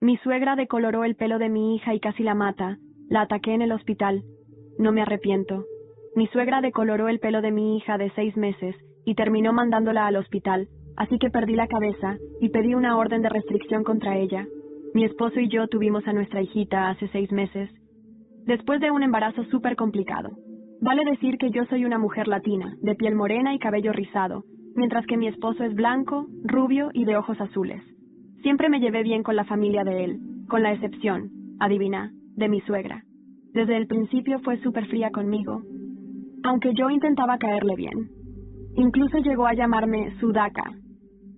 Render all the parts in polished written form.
Mi suegra decoloró el pelo de mi hija y casi la mata. La ataqué en el hospital. No me arrepiento. Mi suegra decoloró el pelo de mi hija de 6 meses y terminó mandándola al hospital, así que perdí la cabeza y pedí una orden de restricción contra ella. Mi esposo y yo tuvimos a nuestra hijita hace 6 meses, después de un embarazo súper complicado. Vale decir que yo soy una mujer latina, de piel morena y cabello rizado, mientras que mi esposo es blanco, rubio y de ojos azules. Siempre me llevé bien con la familia de él, con la excepción, adivina, de mi suegra. Desde el principio fue súper fría conmigo, aunque yo intentaba caerle bien. Incluso llegó a llamarme Sudaka.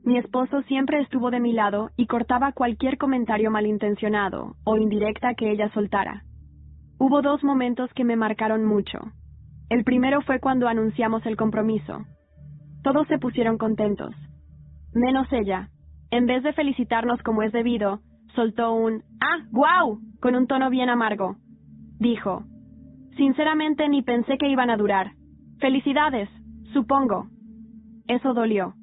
Mi esposo siempre estuvo de mi lado y cortaba cualquier comentario malintencionado o indirecta que ella soltara. Hubo 2 momentos que me marcaron mucho. El primero fue cuando anunciamos el compromiso. Todos se pusieron contentos, menos ella. En vez de felicitarnos como es debido, soltó un ¡ah, guau!, con un tono bien amargo. Dijo: sinceramente ni pensé que iban a durar. Felicidades, supongo. Eso dolió.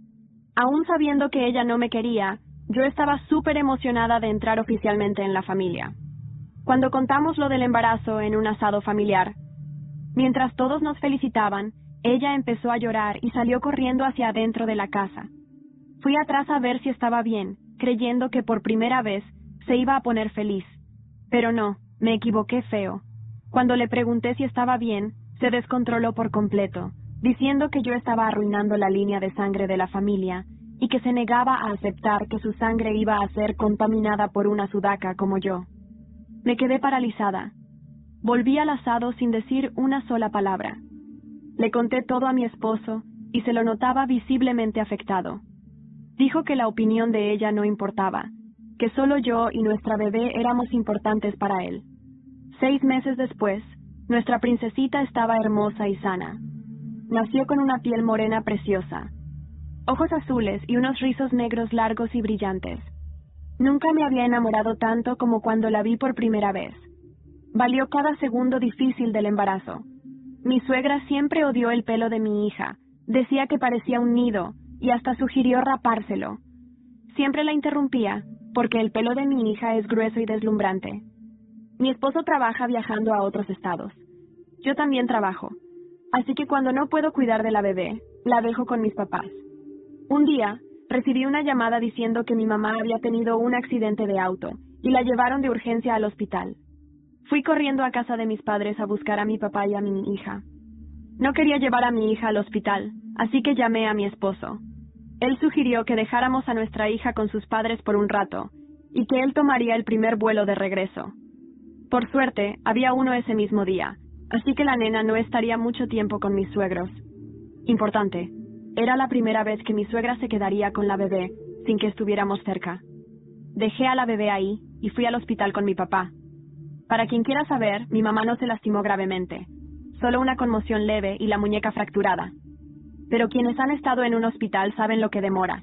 Aún sabiendo que ella no me quería, yo estaba súper emocionada de entrar oficialmente en la familia. Cuando contamos lo del embarazo en un asado familiar, mientras todos nos felicitaban, ella empezó a llorar y salió corriendo hacia adentro de la casa. Fui atrás a ver si estaba bien, creyendo que por primera vez se iba a poner feliz. Pero no, me equivoqué feo. Cuando le pregunté si estaba bien, se descontroló por completo, diciendo que yo estaba arruinando la línea de sangre de la familia y que se negaba a aceptar que su sangre iba a ser contaminada por una Sudaka como yo. Me quedé paralizada. Volví al asado sin decir una sola palabra. Le conté todo a mi esposo y se lo notaba visiblemente afectado. Dijo que la opinión de ella no importaba, que solo yo y nuestra bebé éramos importantes para él. 6 meses después, nuestra princesita estaba hermosa y sana. Nació con una piel morena preciosa, ojos azules y unos rizos negros largos y brillantes. Nunca me había enamorado tanto como cuando la vi por primera vez. Valió cada segundo difícil del embarazo. Mi suegra siempre odió el pelo de mi hija, decía que parecía un nido y hasta sugirió rapárselo. Siempre la interrumpía, porque el pelo de mi hija es grueso y deslumbrante. Mi esposo trabaja viajando a otros estados. Yo también trabajo, así que cuando no puedo cuidar de la bebé, la dejo con mis papás. Un día, recibí una llamada diciendo que mi mamá había tenido un accidente de auto y la llevaron de urgencia al hospital. Fui corriendo a casa de mis padres a buscar a mi papá y a mi hija. No quería llevar a mi hija al hospital, así que llamé a mi esposo. Él sugirió que dejáramos a nuestra hija con sus padres por un rato y que él tomaría el primer vuelo de regreso. Por suerte, había uno ese mismo día, así que la nena no estaría mucho tiempo con mis suegros. Importante, era la primera vez que mi suegra se quedaría con la bebé sin que estuviéramos cerca. Dejé a la bebé ahí y fui al hospital con mi papá. Para quien quiera saber, mi mamá no se lastimó gravemente, solo una conmoción leve y la muñeca fracturada. Pero quienes han estado en un hospital saben lo que demora.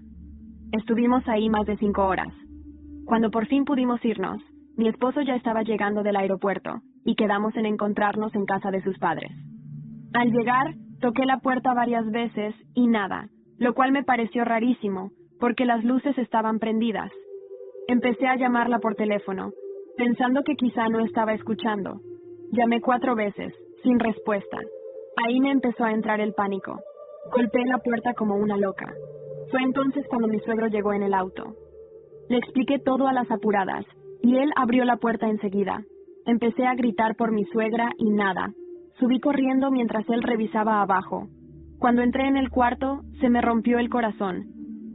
Estuvimos ahí más de 5 horas. Cuando por fin pudimos irnos, mi esposo ya estaba llegando del aeropuerto y quedamos en encontrarnos en casa de sus padres. Al llegar, toqué la puerta varias veces y nada, lo cual me pareció rarísimo, porque las luces estaban prendidas. Empecé a llamarla por teléfono, pensando que quizá no estaba escuchando. Llamé 4 veces, sin respuesta. Ahí me empezó a entrar el pánico. Golpeé la puerta como una loca. Fue entonces cuando mi suegro llegó en el auto. Le expliqué todo a las apuradas, y él abrió la puerta enseguida. Empecé a gritar por mi suegra y nada. Subí corriendo mientras él revisaba abajo. Cuando entré en el cuarto, se me rompió el corazón.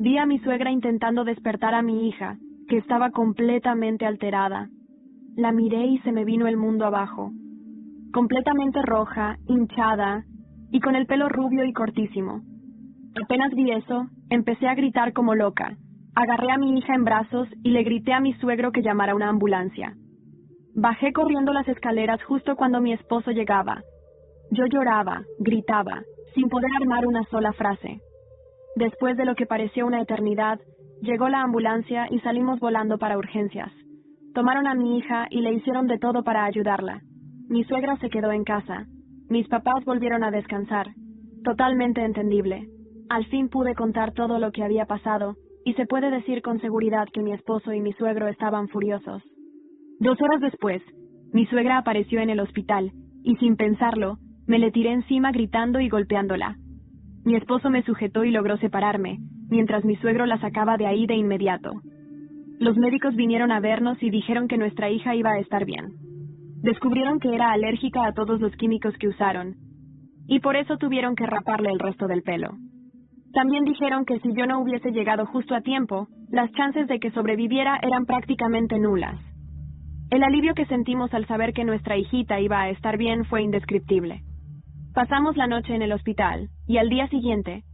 Vi a mi suegra intentando despertar a mi hija, que estaba completamente alterada. La miré y se me vino el mundo abajo. Completamente roja, hinchada, y con el pelo rubio y cortísimo. Apenas vi eso, empecé a gritar como loca. Agarré a mi hija en brazos y le grité a mi suegro que llamara una ambulancia. Bajé corriendo las escaleras justo cuando mi esposo llegaba. Yo lloraba, gritaba, sin poder armar una sola frase. Después de lo que pareció una eternidad, llegó la ambulancia y salimos volando para urgencias. Tomaron a mi hija y le hicieron de todo para ayudarla. Mi suegra se quedó en casa. Mis papás volvieron a descansar. Totalmente entendible. Al fin pude contar todo lo que había pasado y se puede decir con seguridad que mi esposo y mi suegro estaban furiosos. 2 horas después, mi suegra apareció en el hospital, y sin pensarlo, me le tiré encima gritando y golpeándola. Mi esposo me sujetó y logró separarme, mientras mi suegro la sacaba de ahí de inmediato. Los médicos vinieron a vernos y dijeron que nuestra hija iba a estar bien. Descubrieron que era alérgica a todos los químicos que usaron, y por eso tuvieron que raparle el resto del pelo. También dijeron que si yo no hubiese llegado justo a tiempo, las chances de que sobreviviera eran prácticamente nulas. El alivio que sentimos al saber que nuestra hijita iba a estar bien fue indescriptible. Pasamos la noche en el hospital, y al día siguiente,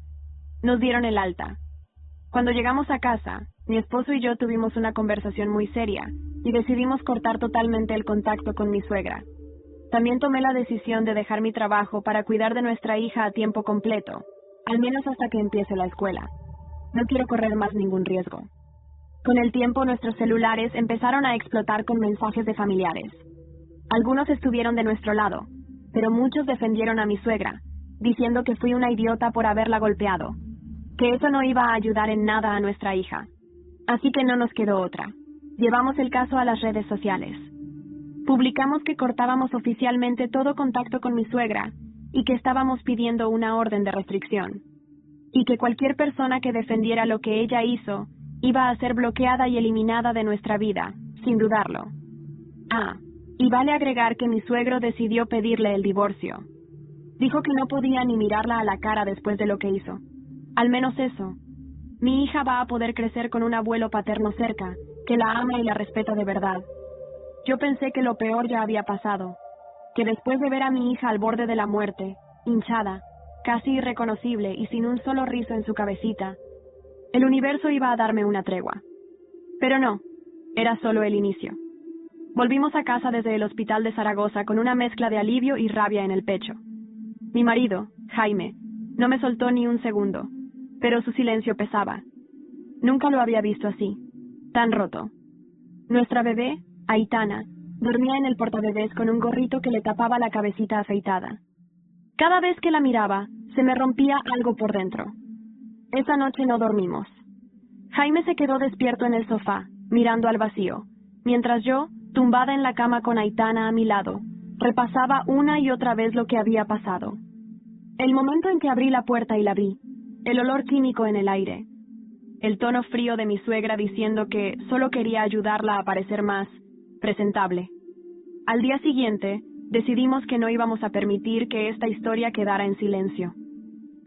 nos dieron el alta. Cuando llegamos a casa, mi esposo y yo tuvimos una conversación muy seria, y decidimos cortar totalmente el contacto con mi suegra. También tomé la decisión de dejar mi trabajo para cuidar de nuestra hija a tiempo completo, al menos hasta que empiece la escuela. No quiero correr más ningún riesgo. Con el tiempo, nuestros celulares empezaron a explotar con mensajes de familiares. Algunos estuvieron de nuestro lado, pero muchos defendieron a mi suegra, diciendo que fui una idiota por haberla golpeado, que eso no iba a ayudar en nada a nuestra hija. Así que no nos quedó otra. Llevamos el caso a las redes sociales. Publicamos que cortábamos oficialmente todo contacto con mi suegra y que estábamos pidiendo una orden de restricción, y que cualquier persona que defendiera lo que ella hizo iba a ser bloqueada y eliminada de nuestra vida, sin dudarlo. Y vale agregar que mi suegro decidió pedirle el divorcio. Dijo que no podía ni mirarla a la cara después de lo que hizo. Al menos eso. Mi hija va a poder crecer con un abuelo paterno cerca, que la ama y la respeta de verdad. Yo pensé que lo peor ya había pasado, que después de ver a mi hija al borde de la muerte, hinchada, casi irreconocible y sin un solo rizo en su cabecita, el universo iba a darme una tregua. Pero no, era solo el inicio. Volvimos a casa desde el hospital de Zaragoza con una mezcla de alivio y rabia en el pecho. Mi marido, Jaime, no me soltó ni un segundo, pero su silencio pesaba. Nunca lo había visto así, tan roto. Nuestra bebé, Aitana, dormía en el portabebés con un gorrito que le tapaba la cabecita afeitada. Cada vez que la miraba, se me rompía algo por dentro. Esa noche no dormimos. Jaime se quedó despierto en el sofá, mirando al vacío, mientras yo, tumbada en la cama con Aitana a mi lado, repasaba una y otra vez lo que había pasado. El momento en que abrí la puerta y la vi, el olor químico en el aire, el tono frío de mi suegra diciendo que solo quería ayudarla a parecer más presentable. Al día siguiente, decidimos que no íbamos a permitir que esta historia quedara en silencio.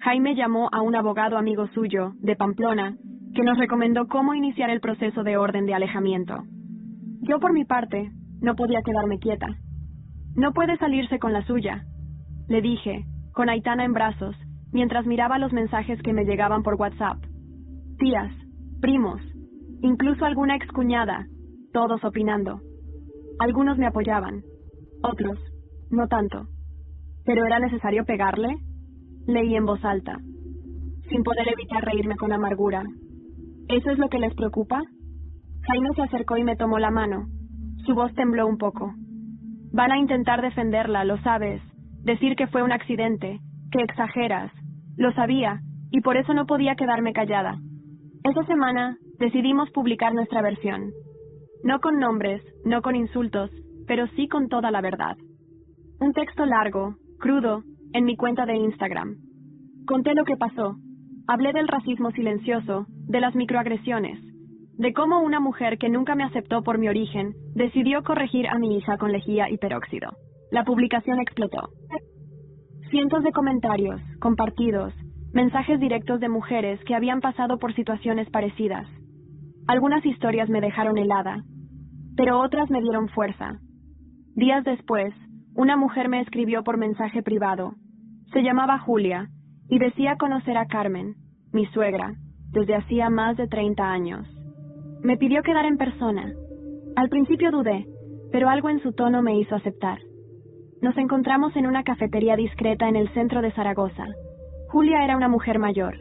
Jaime llamó a un abogado amigo suyo, de Pamplona, que nos recomendó cómo iniciar el proceso de orden de alejamiento. Yo, por mi parte, no podía quedarme quieta. No puede salirse con la suya, le dije, con Aitana en brazos, mientras miraba los mensajes que me llegaban por WhatsApp. Tías, primos, incluso alguna excuñada, todos opinando. Algunos me apoyaban, otros, no tanto. ¿Pero era necesario pegarle? Leí en voz alta, sin poder evitar reírme con amargura. ¿Eso es lo que les preocupa? Jaime se acercó y me tomó la mano. Su voz tembló un poco. Van a intentar defenderla, lo sabes, decir que fue un accidente, que exageras. Lo sabía, y por eso no podía quedarme callada. Esa semana decidimos publicar nuestra versión. No con nombres, no con insultos, pero sí con toda la verdad. Un texto largo, crudo, en mi cuenta de Instagram. Conté lo que pasó. Hablé del racismo silencioso, de las microagresiones, de cómo una mujer que nunca me aceptó por mi origen decidió corregir a mi hija con lejía y peróxido. La publicación explotó. Cientos de comentarios, compartidos, mensajes directos de mujeres que habían pasado por situaciones parecidas. Algunas historias me dejaron helada, pero otras me dieron fuerza. Días después, una mujer me escribió por mensaje privado. Se llamaba Julia y decía conocer a Carmen, mi suegra, desde hacía más de 30 años. Me pidió quedar en persona. Al principio dudé, pero algo en su tono me hizo aceptar. Nos encontramos en una cafetería discreta en el centro de Zaragoza. Julia era una mujer mayor,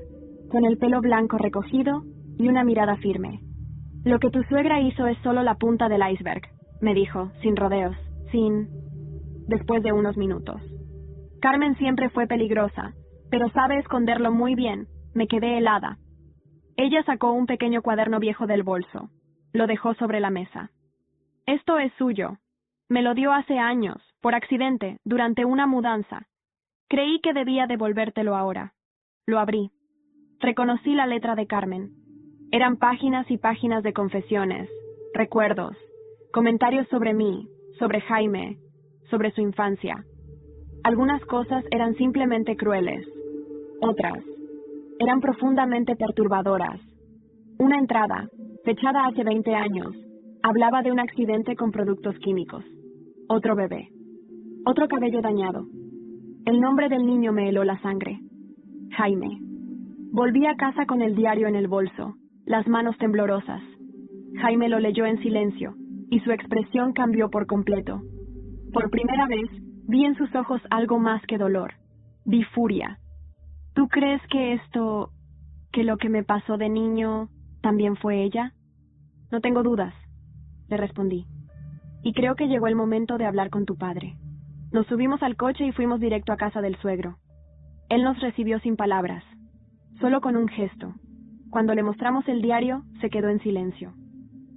con el pelo blanco recogido y una mirada firme. Lo que tu suegra hizo es solo la punta del iceberg, me dijo, sin rodeos, después de unos minutos. Carmen siempre fue peligrosa, pero sabe esconderlo muy bien. Me quedé helada. Ella sacó un pequeño cuaderno viejo del bolso. Lo dejó sobre la mesa. Esto es suyo. Me lo dio hace años, por accidente, durante una mudanza. Creí que debía devolvértelo ahora. Lo abrí. Reconocí la letra de Carmen. Eran páginas y páginas de confesiones, recuerdos, comentarios sobre mí, sobre Jaime, sobre su infancia. Algunas cosas eran simplemente crueles. Otras eran profundamente perturbadoras. Una entrada, fechada hace 20 años, hablaba de un accidente con productos químicos. Otro bebé. Otro cabello dañado. El nombre del niño me heló la sangre. Jaime. Volví a casa con el diario en el bolso, las manos temblorosas. Jaime lo leyó en silencio, y su expresión cambió por completo. Por primera vez, vi en sus ojos algo más que dolor. Vi furia. ¿Tú crees que lo que me pasó de niño, también fue ella? No tengo dudas, le respondí. Y creo que llegó el momento de hablar con tu padre. Nos subimos al coche y fuimos directo a casa del suegro. Él nos recibió sin palabras, solo con un gesto. Cuando le mostramos el diario, se quedó en silencio.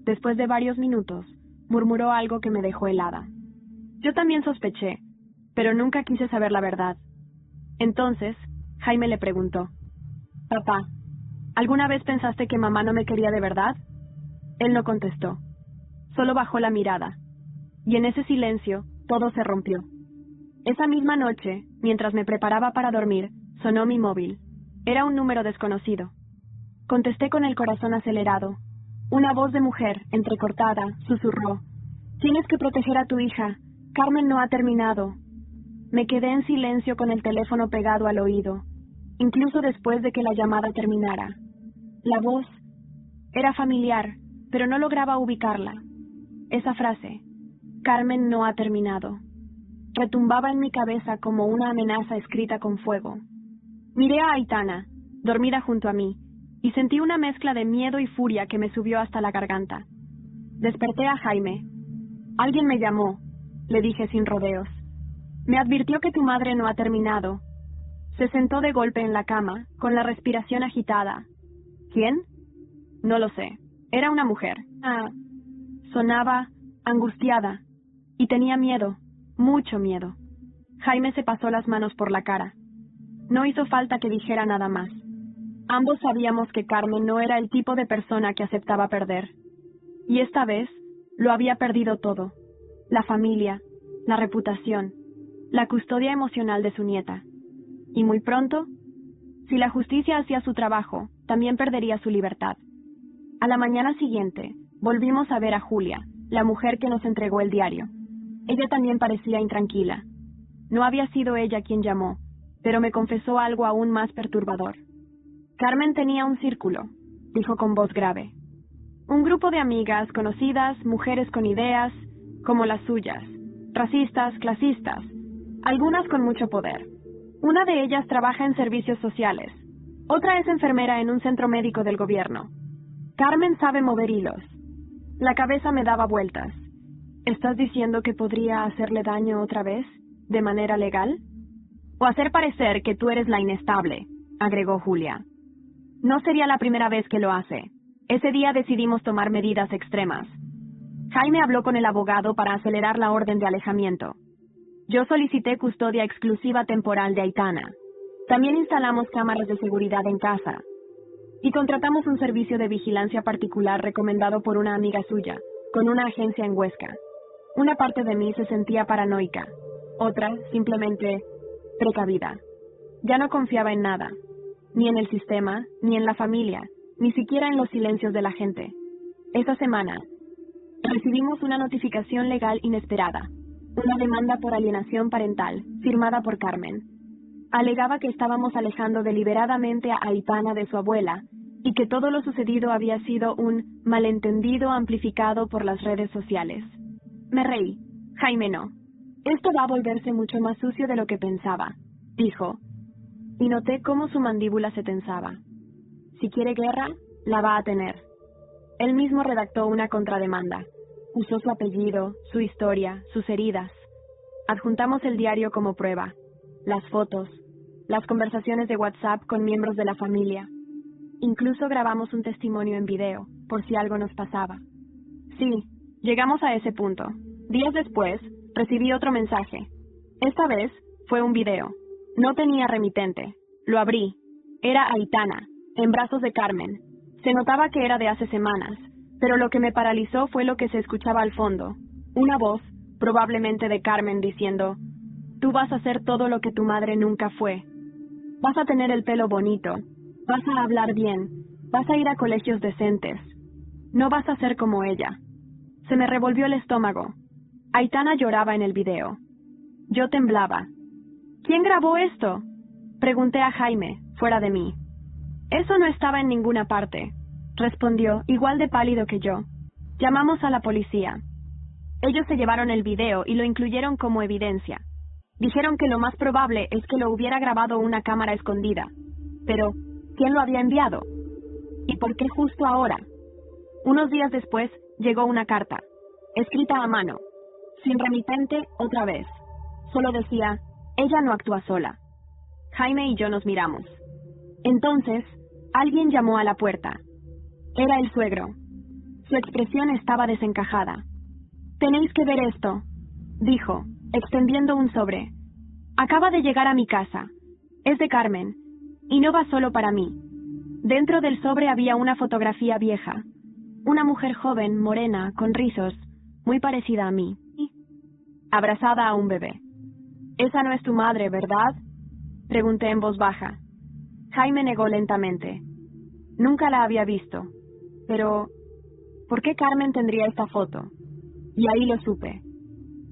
Después de varios minutos, murmuró algo que me dejó helada. Yo también sospeché, pero nunca quise saber la verdad. Entonces, Jaime le preguntó: «Papá, ¿alguna vez pensaste que mamá no me quería de verdad?» Él no contestó, solo bajó la mirada. Y en ese silencio, todo se rompió. Esa misma noche, mientras me preparaba para dormir, sonó mi móvil. Era un número desconocido. Contesté con el corazón acelerado. Una voz de mujer, entrecortada, susurró: «Tienes que proteger a tu hija. Carmen no ha terminado». Me quedé en silencio con el teléfono pegado al oído, incluso después de que la llamada terminara. La voz era familiar, pero no lograba ubicarla. Esa frase, «Carmen no ha terminado», retumbaba en mi cabeza como una amenaza escrita con fuego. Miré a Aitana, dormida junto a mí, y sentí una mezcla de miedo y furia que me subió hasta la garganta. Desperté a Jaime. «Alguien me llamó», le dije sin rodeos. «Me advirtió que tu madre no ha terminado». Se sentó de golpe en la cama, con la respiración agitada. «¿Quién?» «No lo sé. Era una mujer». Sonaba angustiada, y tenía miedo, mucho miedo. Jaime se pasó las manos por la cara. No hizo falta que dijera nada más. Ambos sabíamos que Carmen no era el tipo de persona que aceptaba perder. Y esta vez lo había perdido todo: la familia, la reputación, la custodia emocional de su nieta. Y muy pronto, si la justicia hacía su trabajo, también perdería su libertad. A la mañana siguiente, volvimos a ver a Julia, la mujer que nos entregó el diario. Ella también parecía intranquila. No había sido ella quien llamó, pero me confesó algo aún más perturbador. Carmen tenía un círculo, dijo con voz grave. Un grupo de amigas, conocidas, mujeres con ideas, como las suyas, racistas, clasistas, algunas con mucho poder. Una de ellas trabaja en servicios sociales, otra es enfermera en un centro médico del gobierno. Carmen sabe mover hilos. La cabeza me daba vueltas. ¿Estás diciendo que podría hacerle daño otra vez, de manera legal? O hacer parecer que tú eres la inestable, agregó Julia. No sería la primera vez que lo hace. Ese día decidimos tomar medidas extremas. Jaime habló con el abogado para acelerar la orden de alejamiento. Yo solicité custodia exclusiva temporal de Aitana. También instalamos cámaras de seguridad en casa. Y contratamos un servicio de vigilancia particular recomendado por una amiga suya, con una agencia en Huesca. Una parte de mí se sentía paranoica, otra, simplemente, precavida. Ya no confiaba en nada, ni en el sistema, ni en la familia, ni siquiera en los silencios de la gente. Esa semana, recibimos una notificación legal inesperada, una demanda por alienación parental, firmada por Carmen. Alegaba que estábamos alejando deliberadamente a Aitana de su abuela, y que todo lo sucedido había sido un malentendido amplificado por las redes sociales. Me reí. Jaime no. Esto va a volverse mucho más sucio de lo que pensaba, dijo, y noté cómo su mandíbula se tensaba. Si quiere guerra, la va a tener. Él mismo redactó una contrademanda. Usó su apellido, su historia, sus heridas. Adjuntamos el diario como prueba, las fotos, las conversaciones de WhatsApp con miembros de la familia. Incluso grabamos un testimonio en video, por si algo nos pasaba. Sí, llegamos a ese punto. Días después, recibí otro mensaje. Esta vez, fue un video. No tenía remitente. Lo abrí. Era Aitana, en brazos de Carmen. Se notaba que era de hace semanas, pero lo que me paralizó fue lo que se escuchaba al fondo. Una voz, probablemente de Carmen, diciendo: «Tú vas a hacer todo lo que tu madre nunca fue. Vas a tener el pelo bonito. Vas a hablar bien. Vas a ir a colegios decentes. No vas a ser como ella». Se me revolvió el estómago. Aitana lloraba en el video. Yo temblaba. «¿Quién grabó esto?», pregunté a Jaime, fuera de mí. «Eso no estaba en ninguna parte», respondió, igual de pálido que yo. «Llamamos a la policía. Ellos se llevaron el video y lo incluyeron como evidencia. Dijeron que lo más probable es que lo hubiera grabado una cámara escondida. Pero, ¿quién lo había enviado? ¿Y por qué justo ahora?». Unos días después, llegó una carta, escrita a mano, sin remitente otra vez. Solo decía: «Ella no actúa sola». Jaime y yo nos miramos. Entonces, alguien llamó a la puerta. Era el suegro. Su expresión estaba desencajada. «Tenéis que ver esto», dijo, extendiendo un sobre. «Acaba de llegar a mi casa. Es de Carmen, y no va solo para mí». Dentro del sobre había una fotografía vieja. Una mujer joven, morena, con rizos, muy parecida a mí, abrazada a un bebé. «Esa no es tu madre, ¿verdad?», pregunté en voz baja. Jaime negó lentamente. Nunca la había visto. Pero, ¿por qué Carmen tendría esta foto? Y ahí lo supe.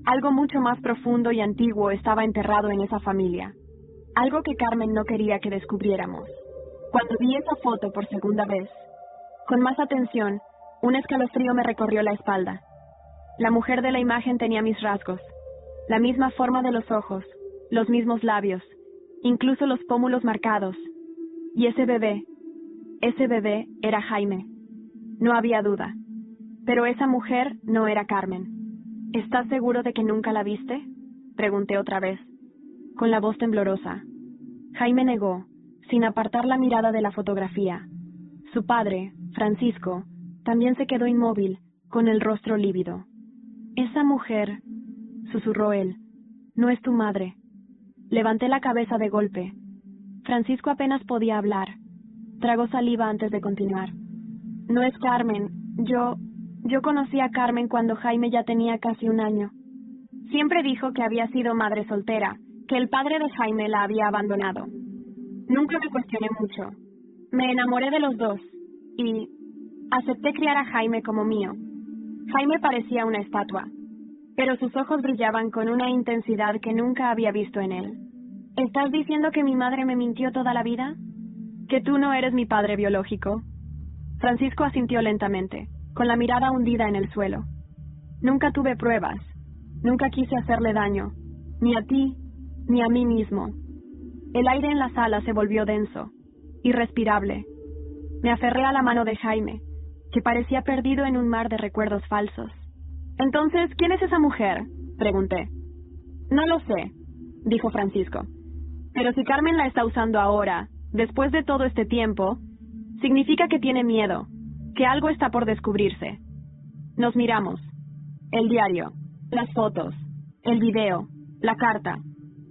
Algo mucho más profundo y antiguo estaba enterrado en esa familia. Algo que Carmen no quería que descubriéramos. Cuando vi esa foto por segunda vez, con más atención, un escalofrío me recorrió la espalda. La mujer de la imagen tenía mis rasgos, la misma forma de los ojos, los mismos labios, incluso los pómulos marcados. Y ese bebé era Jaime. No había duda. Pero esa mujer no era Carmen. «¿Estás seguro de que nunca la viste?», pregunté otra vez, con la voz temblorosa. Jaime negó, sin apartar la mirada de la fotografía. Su padre, Francisco, también se quedó inmóvil, con el rostro lívido. «Esa mujer», susurró él, «no es tu madre». Levanté la cabeza de golpe. Francisco apenas podía hablar. Tragó saliva antes de continuar. «No es Carmen. Yo conocí a Carmen cuando Jaime ya tenía casi 1 año. Siempre dijo que había sido madre soltera, que el padre de Jaime la había abandonado. Nunca me cuestioné mucho. Me enamoré de los dos y acepté criar a Jaime como mío. Jaime parecía una estatua, pero sus ojos brillaban con una intensidad que nunca había visto en él. ¿Estás diciendo que mi madre me mintió toda la vida? ¿Que tú no eres mi padre biológico?» Francisco asintió lentamente, con la mirada hundida en el suelo. «Nunca tuve pruebas. Nunca quise hacerle daño, ni a ti, ni a mí mismo». El aire en la sala se volvió denso, irrespirable. Me aferré a la mano de Jaime, que parecía perdido en un mar de recuerdos falsos. «Entonces, ¿quién es esa mujer?», pregunté. «No lo sé», dijo Francisco. «Pero si Carmen la está usando ahora, después de todo este tiempo, significa que tiene miedo, que algo está por descubrirse». Nos miramos. El diario, las fotos, el video, la carta.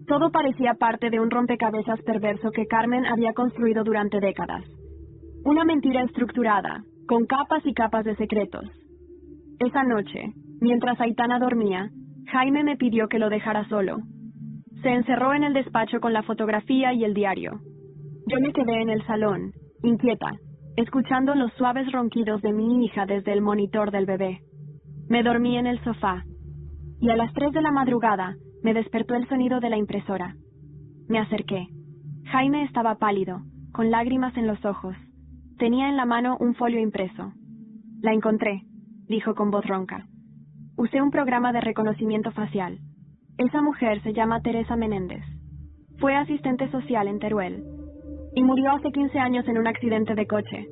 Todo parecía parte de un rompecabezas perverso que Carmen había construido durante décadas. Una mentira estructurada, con capas y capas de secretos. Esa noche, mientras Aitana dormía, Jaime me pidió que lo dejara solo. Se encerró en el despacho con la fotografía y el diario. Yo me quedé en el salón, inquieta, escuchando los suaves ronquidos de mi hija desde el monitor del bebé. Me dormí en el sofá, y a las 3 de la madrugada me despertó el sonido de la impresora. Me acerqué. Jaime estaba pálido, con lágrimas en los ojos. Tenía en la mano un folio impreso. «La encontré», dijo con voz ronca. «Usé un programa de reconocimiento facial. Esa mujer se llama Teresa Menéndez. Fue asistente social en Teruel y murió hace 15 años en un accidente de coche.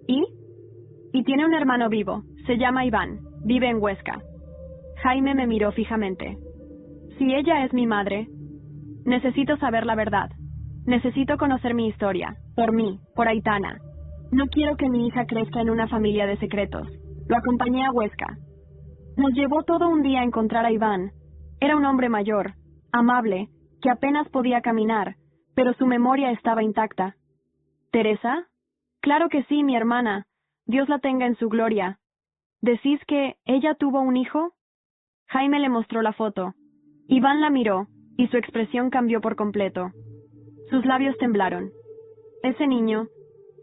Y tiene un hermano vivo. Se llama Iván. Vive en Huesca». Jaime me miró fijamente. «Si ella es mi madre, necesito saber la verdad. Necesito conocer mi historia. Por mí, por Aitana. No quiero que mi hija crezca en una familia de secretos. Lo acompañé a Huesca. Nos llevó todo un día a encontrar a Iván. Era un hombre mayor, amable, que apenas podía caminar, pero su memoria estaba intacta. ¿Teresa? Claro que sí, mi hermana. Dios la tenga en su gloria. ¿Decís que ella tuvo un hijo? Jaime le mostró la foto. Iván la miró, y su expresión cambió por completo. Sus labios temblaron. Ese niño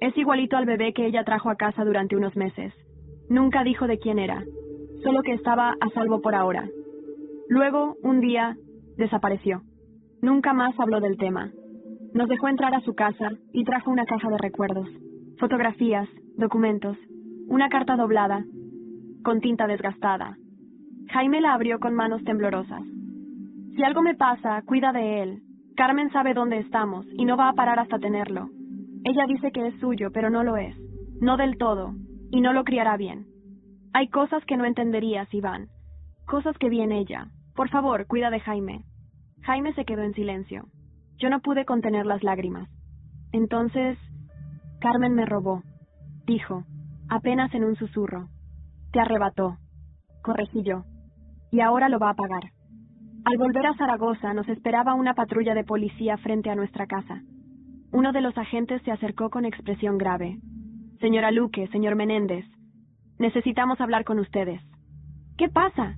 es igualito al bebé que ella trajo a casa durante unos meses. Nunca dijo de quién era, solo que estaba a salvo por ahora. Luego, un día, desapareció. Nunca más habló del tema. Nos dejó entrar a su casa y trajo una caja de recuerdos, fotografías, documentos, una carta doblada, con tinta desgastada. Jaime la abrió con manos temblorosas. Si algo me pasa, cuida de él. Carmen sabe dónde estamos y no va a parar hasta tenerlo. Ella dice que es suyo, pero no lo es. No del todo, y no lo criará bien. Hay cosas que no entenderías, Iván. Cosas que vi en ella. Por favor, cuida de Jaime. Jaime se quedó en silencio. Yo no pude contener las lágrimas. Entonces, Carmen me robó, dijo, apenas en un susurro. Te arrebató, corregí yo, y ahora lo va a pagar. Al volver a Zaragoza nos esperaba una patrulla de policía frente a nuestra casa. Uno de los agentes se acercó con expresión grave. Señora Luque, señor Menéndez, necesitamos hablar con ustedes. ¿Qué pasa?,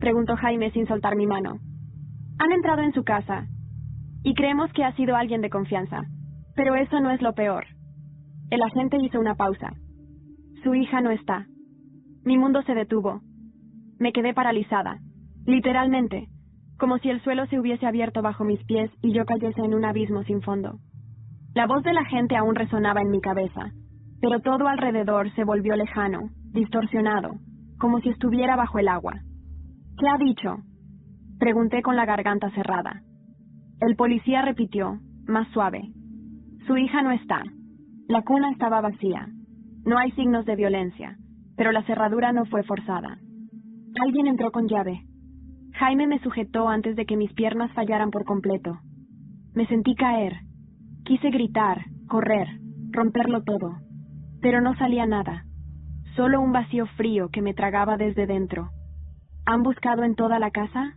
preguntó Jaime sin soltar mi mano. Han entrado en su casa, y creemos que ha sido alguien de confianza, pero eso no es lo peor. El agente hizo una pausa. Su hija no está. Mi mundo se detuvo. Me quedé paralizada, literalmente, como si el suelo se hubiese abierto bajo mis pies y yo cayese en un abismo sin fondo. La voz de la gente aún resonaba en mi cabeza, pero todo alrededor se volvió lejano, distorsionado, como si estuviera bajo el agua. ¿Qué ha dicho?, pregunté con la garganta cerrada. El policía repitió, más suave. Su hija no está. La cuna estaba vacía. No hay signos de violencia, pero la cerradura no fue forzada. Alguien entró con llave. Jaime me sujetó antes de que mis piernas fallaran por completo. Me sentí caer. Quise gritar, correr, romperlo todo. Pero no salía nada. Solo un vacío frío que me tragaba desde dentro. ¿Han buscado en toda la casa?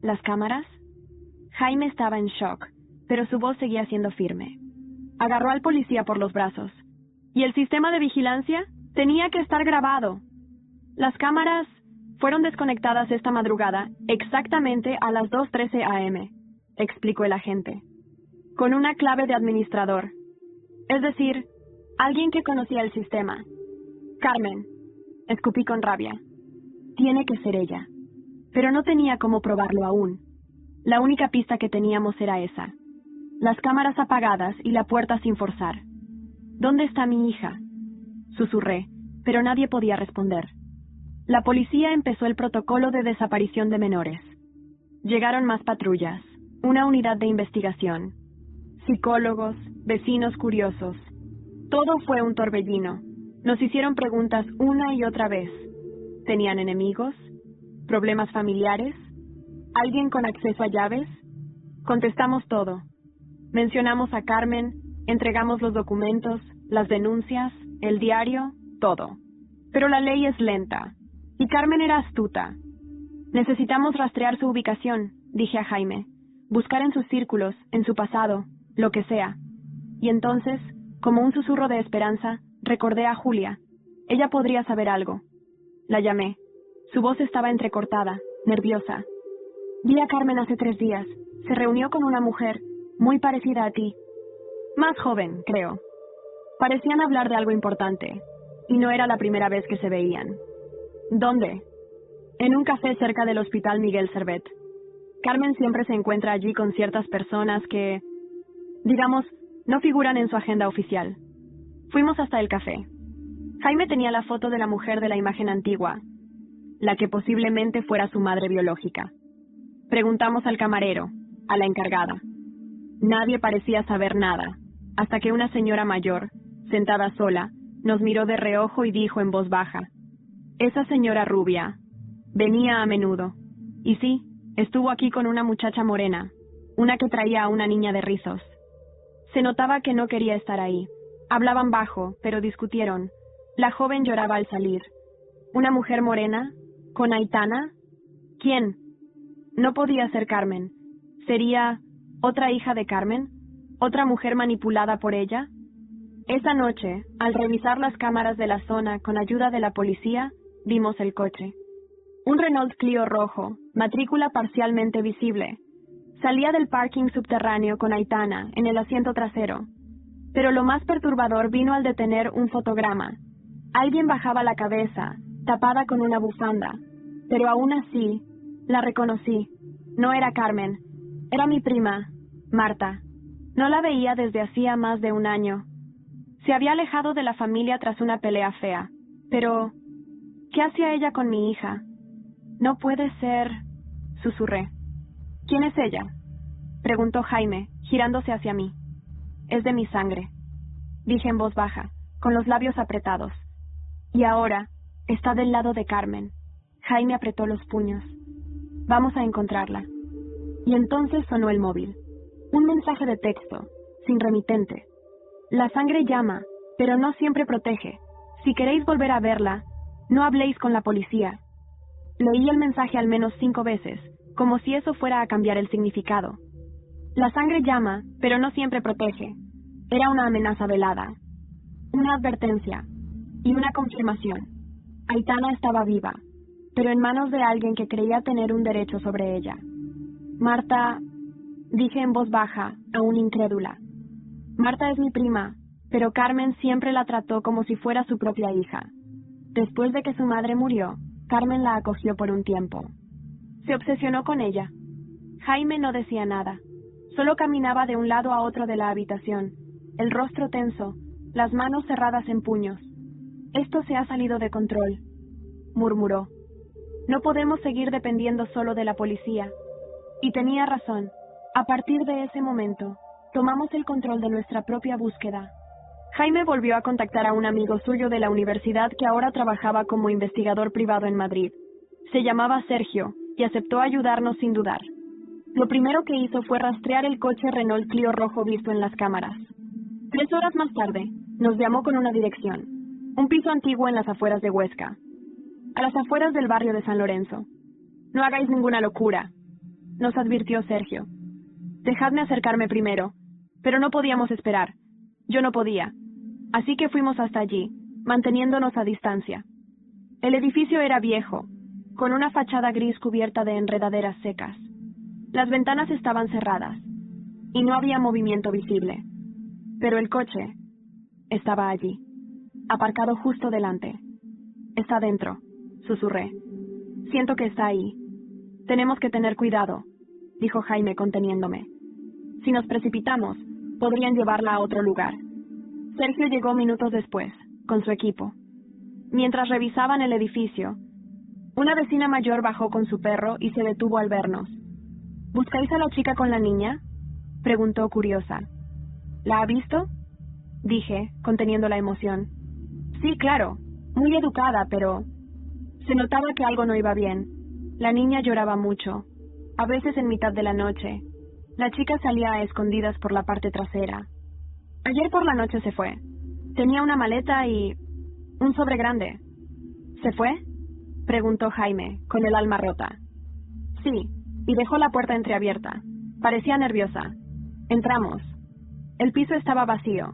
¿Las cámaras? Jaime estaba en shock, pero su voz seguía siendo firme. Agarró al policía por los brazos. ¿Y el sistema de vigilancia? Tenía que estar grabado. Las cámaras fueron desconectadas esta madrugada, exactamente a las 2:13 a.m., explicó el agente. Con una clave de administrador. Es decir, alguien que conocía el sistema. Carmen, escupí con rabia. Tiene que ser ella. Pero no tenía cómo probarlo aún. La única pista que teníamos era esa. Las cámaras apagadas y la puerta sin forzar. ¿Dónde está mi hija?, susurré, pero nadie podía responder. La policía empezó el protocolo de desaparición de menores. Llegaron más patrullas, una unidad de investigación, psicólogos, vecinos curiosos. Todo fue un torbellino. Nos hicieron preguntas una y otra vez. ¿Tenían enemigos? ¿Problemas familiares? ¿Alguien con acceso a llaves? Contestamos todo. Mencionamos a Carmen, entregamos los documentos, las denuncias, el diario, todo. Pero la ley es lenta, y Carmen era astuta. Necesitamos rastrear su ubicación, dije a Jaime, buscar en sus círculos, en su pasado, lo que sea. Y entonces, como un susurro de esperanza, recordé a Julia. Ella podría saber algo. La llamé. Su voz estaba entrecortada, nerviosa. Vi a Carmen hace 3 días. Se reunió con una mujer muy parecida a ti. Más joven, creo. Parecían hablar de algo importante, y no era la primera vez que se veían. ¿Dónde? En un café cerca del Hospital Miguel Servet. Carmen siempre se encuentra allí con ciertas personas que, digamos, no figuran en su agenda oficial. Fuimos hasta el café. Jaime tenía la foto de la mujer de la imagen antigua, la que posiblemente fuera su madre biológica. Preguntamos al camarero, a la encargada. Nadie parecía saber nada, hasta que una señora mayor, sentada sola, nos miró de reojo y dijo en voz baja, «Esa señora rubia venía a menudo. Y sí, estuvo aquí con una muchacha morena, una que traía a una niña de rizos. Se notaba que no quería estar ahí, Hablaban bajo, pero discutieron. La joven lloraba al salir. ¿Una mujer morena? ¿Con Aitana? ¿Quién? No podía ser Carmen. ¿Sería otra hija de Carmen? ¿Otra mujer manipulada por ella? Esa noche, al revisar las cámaras de la zona con ayuda de la policía, vimos el coche. Un Renault Clio rojo, matrícula parcialmente visible. Salía del parking subterráneo con Aitana en el asiento trasero. Pero lo más perturbador vino al detener un fotograma. Alguien bajaba la cabeza, tapada con una bufanda. Pero aún así, la reconocí. No era Carmen. Era mi prima, Marta. No la veía desde hacía más de un año. Se había alejado de la familia tras una pelea fea. Pero, ¿qué hacía ella con mi hija? No puede ser... susurré. ¿Quién es ella? Preguntó Jaime, girándose hacia mí. Es de mi sangre, dije en voz baja, con los labios apretados. Y ahora está del lado de Carmen. Jaime apretó los puños. Vamos a encontrarla. Y entonces sonó el móvil. Un mensaje de texto, sin remitente. La sangre llama, pero no siempre protege. Si queréis volver a verla, no habléis con la policía. Leí el mensaje al menos 5 veces, como si eso fuera a cambiar el significado. La sangre llama, pero no siempre protege. Era una amenaza velada. Una advertencia. Y una confirmación. Aitana estaba viva, pero en manos de alguien que creía tener un derecho sobre ella. Marta, dije en voz baja, aún incrédula. Marta es mi prima, pero Carmen siempre la trató como si fuera su propia hija. Después de que su madre murió, Carmen la acogió por un tiempo. Se obsesionó con ella. Jaime no decía nada. Solo caminaba de un lado a otro de la habitación, el rostro tenso, las manos cerradas en puños. Esto se ha salido de control, murmuró. No podemos seguir dependiendo solo de la policía. Y tenía razón. A partir de ese momento, tomamos el control de nuestra propia búsqueda. Jaime volvió a contactar a un amigo suyo de la universidad que ahora trabajaba como investigador privado en Madrid. Se llamaba Sergio y aceptó ayudarnos sin dudar. Lo primero que hizo fue rastrear el coche Renault Clio rojo visto en las cámaras. 3 horas más tarde, nos llamó con una dirección. Un piso antiguo en las afueras de Huesca. A las afueras del barrio de San Lorenzo. No hagáis ninguna locura, nos advirtió Sergio. Dejadme acercarme primero, pero no podíamos esperar. Yo no podía. Así que fuimos hasta allí, manteniéndonos a distancia. El edificio era viejo, con una fachada gris cubierta de enredaderas secas. Las ventanas estaban cerradas, y no había movimiento visible. Pero el coche estaba allí, aparcado justo delante. Está dentro, susurré. Siento que está ahí. Tenemos que tener cuidado, dijo Jaime conteniéndome. Si nos precipitamos, podrían llevarla a otro lugar. Sergio llegó minutos después, con su equipo. Mientras revisaban el edificio, una vecina mayor bajó con su perro y se detuvo al vernos. ¿Buscáis a la chica con la niña?, preguntó curiosa. ¿La ha visto?, dije, conteniendo la emoción. Sí, claro, muy educada, pero... Se notaba que algo no iba bien. La niña lloraba mucho, a veces en mitad de la noche. La chica salía a escondidas por la parte trasera. Ayer por la noche se fue. Tenía una maleta y... un sobre grande. ¿Se fue?, preguntó Jaime, con el alma rota. Sí, y dejó la puerta entreabierta. Parecía nerviosa. Entramos. El piso estaba vacío.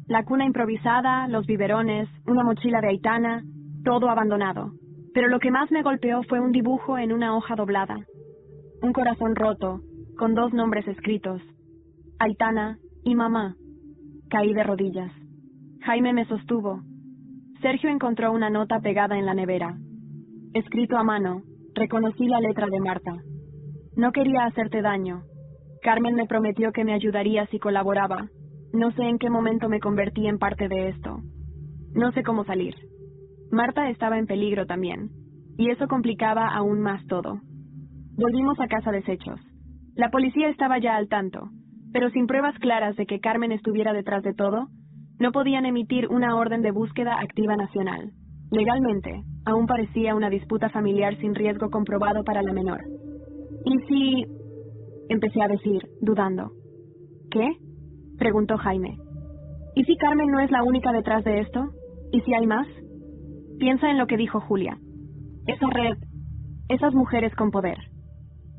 La cuna improvisada, los biberones, una mochila de Aitana, todo abandonado. Pero lo que más me golpeó fue un dibujo en una hoja doblada. Un corazón roto, con 2 nombres escritos. Aitana y mamá. Caí de rodillas. Jaime me sostuvo. Sergio encontró una nota pegada en la nevera. Escrito a mano, reconocí la letra de Marta. No quería hacerte daño. Carmen me prometió que me ayudaría si colaboraba. No sé en qué momento me convertí en parte de esto. No sé cómo salir. Marta estaba en peligro también, y eso complicaba aún más todo. Volvimos a casa deshechos. La policía estaba ya al tanto, pero sin pruebas claras de que Carmen estuviera detrás de todo, no podían emitir una orden de búsqueda activa nacional. Legalmente, aún parecía una disputa familiar sin riesgo comprobado para la menor. ¿Y si...? Empecé a decir, dudando. ¿Qué?, preguntó Jaime. ¿Y si Carmen no es la única detrás de esto? ¿Y si hay más? Piensa en lo que dijo Julia. Esa red, esas mujeres con poder.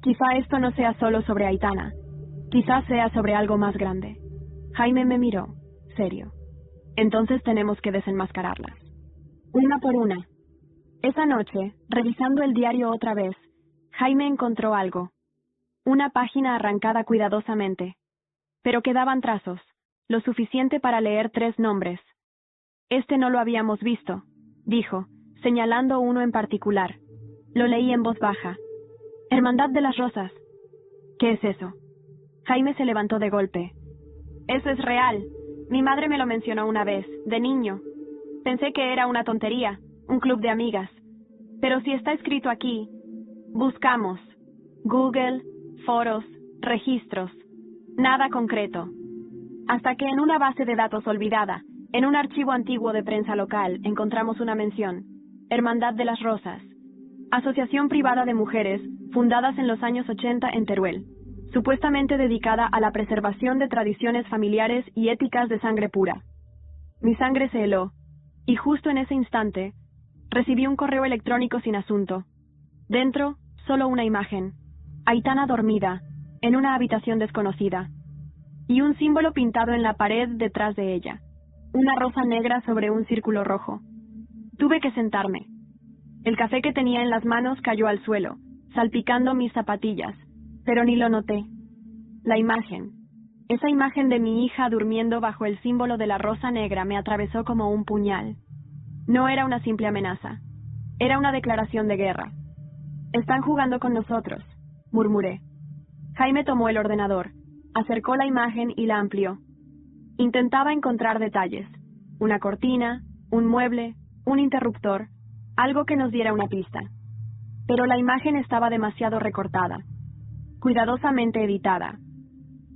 Quizá esto no sea solo sobre Aitana. Quizá sea sobre algo más grande. Jaime me miró, serio. Entonces tenemos que desenmascararlas. Una por una. Esa noche, revisando el diario otra vez, Jaime encontró algo. Una página arrancada cuidadosamente. Pero quedaban trazos, lo suficiente para leer 3 nombres. Este no lo habíamos visto, dijo, señalando uno en particular. Lo leí en voz baja. Hermandad de las Rosas. ¿Qué es eso? Jaime se levantó de golpe. Eso es real. Mi madre me lo mencionó una vez, de niño. Pensé que era una tontería, un club de amigas. Pero si está escrito aquí, buscamos. Google, foros, registros. Nada concreto. Hasta que en una base de datos olvidada, en un archivo antiguo de prensa local, encontramos una mención. Hermandad de las Rosas. Asociación privada de mujeres, fundadas en los años 80 en Teruel. Supuestamente dedicada a la preservación de tradiciones familiares y éticas de sangre pura. Mi sangre se heló, y justo en ese instante, recibí un correo electrónico sin asunto. Dentro, solo una imagen. Aitana dormida, en una habitación desconocida. Y un símbolo pintado en la pared detrás de ella. Una rosa negra sobre un círculo rojo. Tuve que sentarme. El café que tenía en las manos cayó al suelo, salpicando mis zapatillas, pero ni lo noté. La imagen. Esa imagen de mi hija durmiendo bajo el símbolo de la rosa negra me atravesó como un puñal. No era una simple amenaza. Era una declaración de guerra. Están jugando con nosotros, murmuré. Jaime tomó el ordenador, acercó la imagen y la amplió. Intentaba encontrar detalles. Una cortina, un mueble, un interruptor, algo que nos diera una pista. Pero la imagen estaba demasiado recortada, cuidadosamente editada.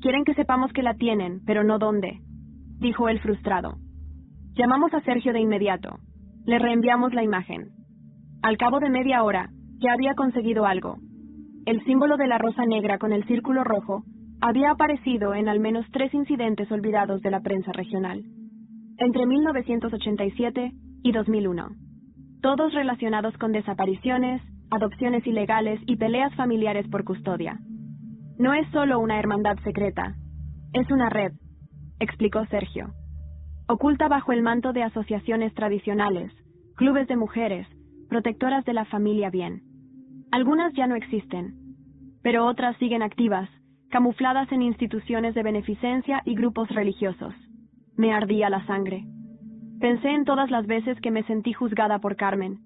Quieren que sepamos que la tienen, pero no dónde, dijo él frustrado. Llamamos a Sergio de inmediato. Le reenviamos la imagen. Al cabo de media hora, ya había conseguido algo. El símbolo de la rosa negra con el círculo rojo había aparecido en al menos 3 incidentes olvidados de la prensa regional, entre 1987 y 2001. Todos relacionados con desapariciones, adopciones ilegales y peleas familiares por custodia. No es solo una hermandad secreta, es una red, explicó Sergio. Oculta bajo el manto de asociaciones tradicionales, clubes de mujeres, protectoras de la familia bien. Algunas ya no existen, pero otras siguen activas, camufladas en instituciones de beneficencia y grupos religiosos. Me ardía la sangre. Pensé en todas las veces que me sentí juzgada por Carmen,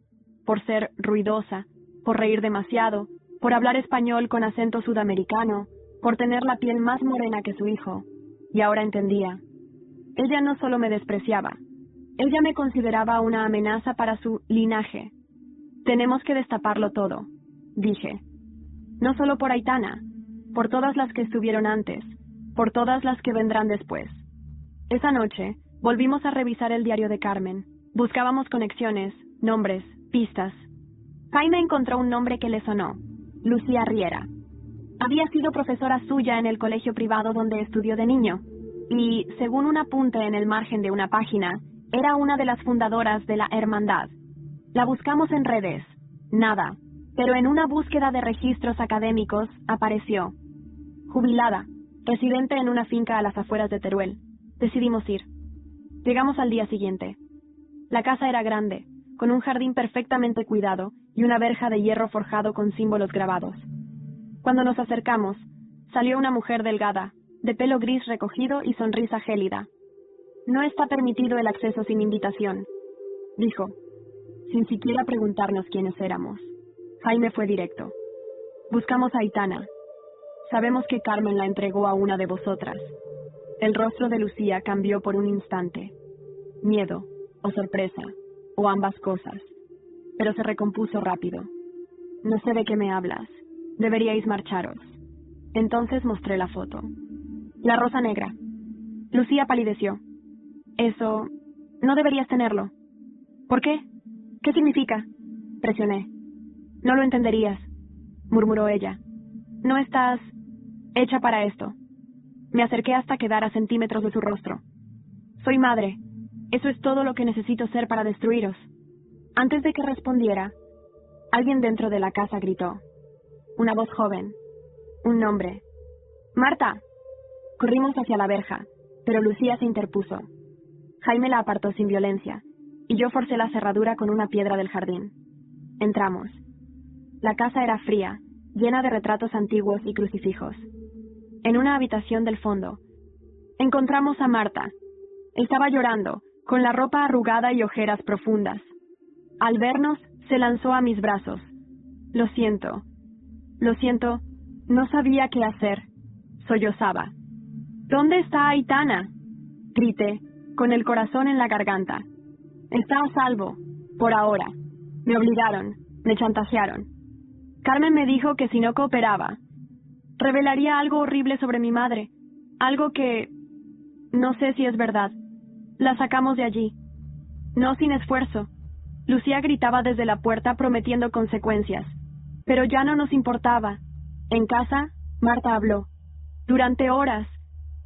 por ser ruidosa, por reír demasiado, por hablar español con acento sudamericano, por tener la piel más morena que su hijo. Y ahora entendía. Ella no solo me despreciaba, ella me consideraba una amenaza para su linaje. Tenemos que destaparlo todo, dije. No solo por Aitana, por todas las que estuvieron antes, por todas las que vendrán después. Esa noche, volvimos a revisar el diario de Carmen. Buscábamos conexiones, nombres, pistas. Jaime encontró un nombre que le sonó, Lucía Riera. Había sido profesora suya en el colegio privado donde estudió de niño, y, según un apunte en el margen de una página, era una de las fundadoras de la hermandad. La buscamos en redes. Nada. Pero en una búsqueda de registros académicos apareció. Jubilada, residente en una finca a las afueras de Teruel. Decidimos ir. Llegamos al día siguiente. La casa era grande, con un jardín perfectamente cuidado y una verja de hierro forjado con símbolos grabados. Cuando nos acercamos, salió una mujer delgada, de pelo gris recogido y sonrisa gélida. No está permitido el acceso sin invitación, dijo, sin siquiera preguntarnos quiénes éramos. Jaime fue directo. Buscamos a Aitana. Sabemos que Carmen la entregó a una de vosotras. El rostro de Lucía cambió por un instante. Miedo, o sorpresa, o ambas cosas. Pero se recompuso rápido. No sé de qué me hablas. Deberíais marcharos. Entonces mostré la foto. La rosa negra. Lucía palideció. Eso... no deberías tenerlo. ¿Por qué? ¿Qué significa? Presioné. No lo entenderías, murmuró ella. No estás hecha para esto. Me acerqué hasta quedar a centímetros de su rostro. Soy madre. Eso es todo lo que necesito ser para destruiros. Antes de que respondiera, alguien dentro de la casa gritó. Una voz joven. Un nombre. ¡Marta! Corrimos hacia la verja, pero Lucía se interpuso. Jaime la apartó sin violencia, y yo forcé la cerradura con una piedra del jardín. Entramos. La casa era fría, llena de retratos antiguos y crucifijos. En una habitación del fondo, encontramos a Marta. Estaba llorando, con la ropa arrugada y ojeras profundas. Al vernos, se lanzó a mis brazos. Lo siento, no sabía qué hacer. Sollozaba. ¿Dónde está Aitana? Grité, con el corazón en la garganta. Está a salvo, por ahora. Me obligaron, me chantajearon. Carmen me dijo que si no cooperaba, revelaría algo horrible sobre mi madre, algo que... no sé si es verdad. La sacamos de allí. No sin esfuerzo. Lucía gritaba desde la puerta prometiendo consecuencias, pero ya no nos importaba. En casa, Marta habló. Durante horas,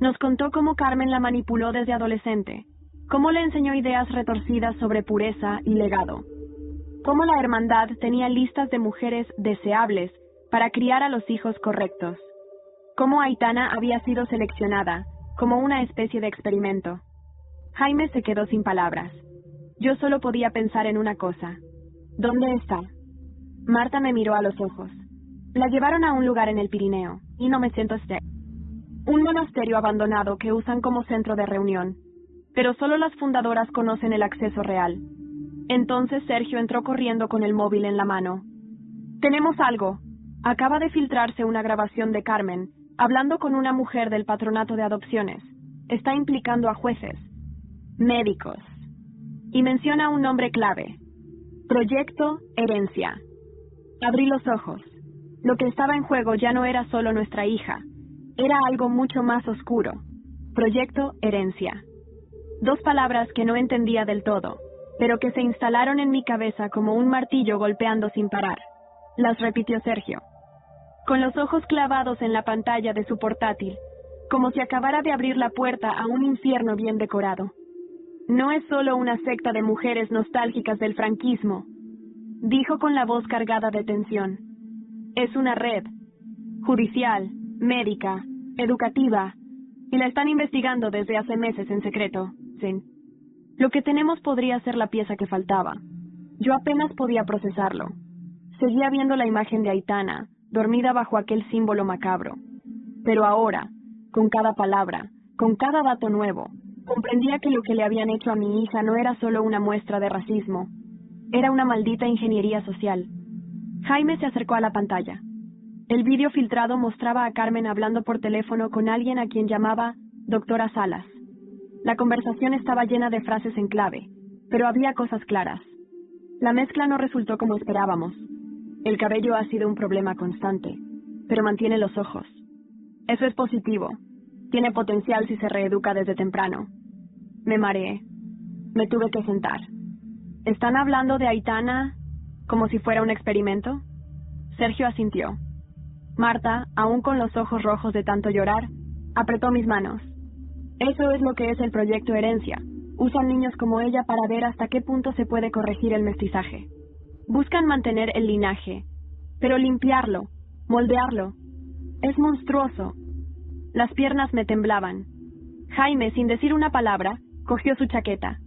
nos contó cómo Carmen la manipuló desde adolescente, cómo le enseñó ideas retorcidas sobre pureza y legado, cómo la hermandad tenía listas de mujeres deseables para criar a los hijos correctos, cómo Aitana había sido seleccionada como una especie de experimento. Jaime se quedó sin palabras. Yo solo podía pensar en una cosa. ¿Dónde está? Marta me miró a los ojos. La llevaron a un lugar en el Pirineo, y no me siento un monasterio abandonado que usan como centro de reunión, pero solo las fundadoras conocen el acceso real. Entonces Sergio entró corriendo con el móvil en la mano. Tenemos algo. Acaba de filtrarse una grabación de Carmen, hablando con una mujer del patronato de adopciones. Está implicando a jueces, médicos, y menciona un nombre clave. Proyecto Herencia. Abrí los ojos. Lo que estaba en juego ya no era solo nuestra hija. Era algo mucho más oscuro. Proyecto Herencia. 2 palabras que no entendía del todo, pero que se instalaron en mi cabeza como un martillo golpeando sin parar. Las repitió Sergio, con los ojos clavados en la pantalla de su portátil, como si acabara de abrir la puerta a un infierno bien decorado. No es solo una secta de mujeres nostálgicas del franquismo, dijo con la voz cargada de tensión. Es una red, judicial, médica, educativa, y la están investigando desde hace meses en secreto. Sí. Lo que tenemos podría ser la pieza que faltaba. Yo apenas podía procesarlo. Seguía viendo la imagen de Aitana, dormida bajo aquel símbolo macabro. Pero ahora, con cada palabra, con cada dato nuevo, comprendía que lo que le habían hecho a mi hija no era solo una muestra de racismo. Era una maldita ingeniería social. Jaime se acercó a la pantalla. El vídeo filtrado mostraba a Carmen hablando por teléfono con alguien a quien llamaba Doctora Salas. La conversación estaba llena de frases en clave, pero había cosas claras. La mezcla no resultó como esperábamos. El cabello ha sido un problema constante, pero mantiene los ojos. Eso es positivo. Tiene potencial si se reeduca desde temprano. Me mareé. Me tuve que sentar. ¿Están hablando de Aitana como si fuera un experimento? Sergio asintió. Marta, aún con los ojos rojos de tanto llorar, apretó mis manos. Eso es lo que es el proyecto Herencia. Usan niños como ella para ver hasta qué punto se puede corregir el mestizaje. Buscan mantener el linaje, pero limpiarlo, moldearlo. Es monstruoso. Las piernas me temblaban. Jaime, sin decir una palabra, cogió su chaqueta.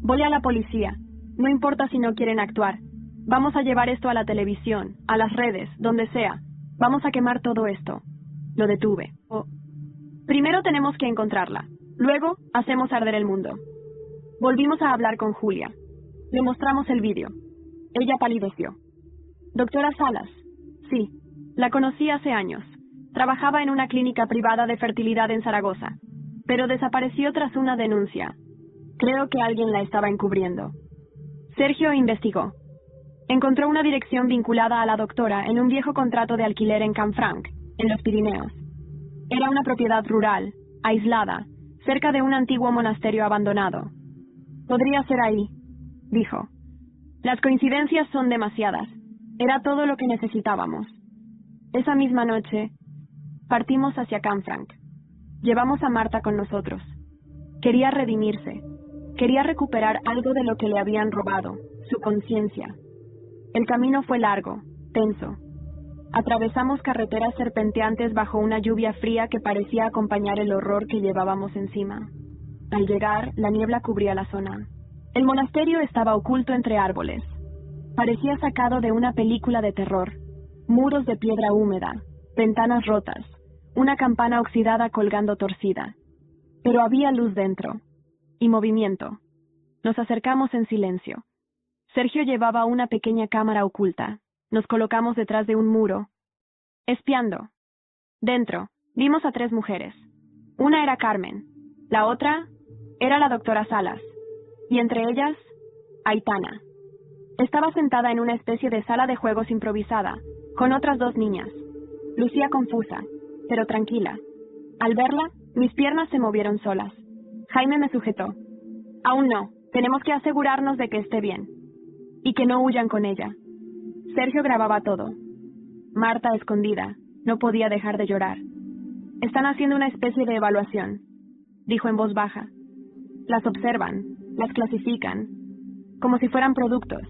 Voy a la policía. No importa si no quieren actuar. Vamos a llevar esto a la televisión, a las redes, donde sea. Vamos a quemar todo esto. Lo detuve. Primero tenemos que encontrarla. Luego, hacemos arder el mundo. Volvimos a hablar con Julia. Le mostramos el vídeo. Ella palideció. Doctora Salas. Sí, la conocí hace años. Trabajaba en una clínica privada de fertilidad en Zaragoza, pero desapareció tras una denuncia. Creo que alguien la estaba encubriendo. Sergio investigó. Encontró una dirección vinculada a la doctora en un viejo contrato de alquiler en Canfranc, en los Pirineos. Era una propiedad rural, aislada, cerca de un antiguo monasterio abandonado. Podría ser ahí, dijo. Las coincidencias son demasiadas. Era todo lo que necesitábamos. Esa misma noche, partimos hacia Canfranc. Llevamos a Marta con nosotros. Quería redimirse. Quería recuperar algo de lo que le habían robado, su conciencia. El camino fue largo, tenso. Atravesamos carreteras serpenteantes bajo una lluvia fría que parecía acompañar el horror que llevábamos encima. Al llegar, la niebla cubría la zona. El monasterio estaba oculto entre árboles. Parecía sacado de una película de terror. Muros de piedra húmeda, ventanas rotas, una campana oxidada colgando torcida. Pero había luz dentro. Y movimiento. Nos acercamos en silencio. Sergio llevaba una pequeña cámara oculta. Nos colocamos detrás de un muro. Espiando. Dentro, vimos a 3 mujeres. Una era Carmen. La otra era la doctora Salas. Y entre ellas, Aitana. Estaba sentada en una especie de sala de juegos improvisada, con otras 2 niñas. Lucía confusa, pero tranquila. Al verla, mis piernas se movieron solas. Jaime me sujetó. Aún no, tenemos que asegurarnos de que esté bien. Y que no huyan con ella. Sergio grababa todo. Marta, escondida, no podía dejar de llorar. Están haciendo una especie de evaluación, dijo en voz baja. Las observan, las clasifican, como si fueran productos.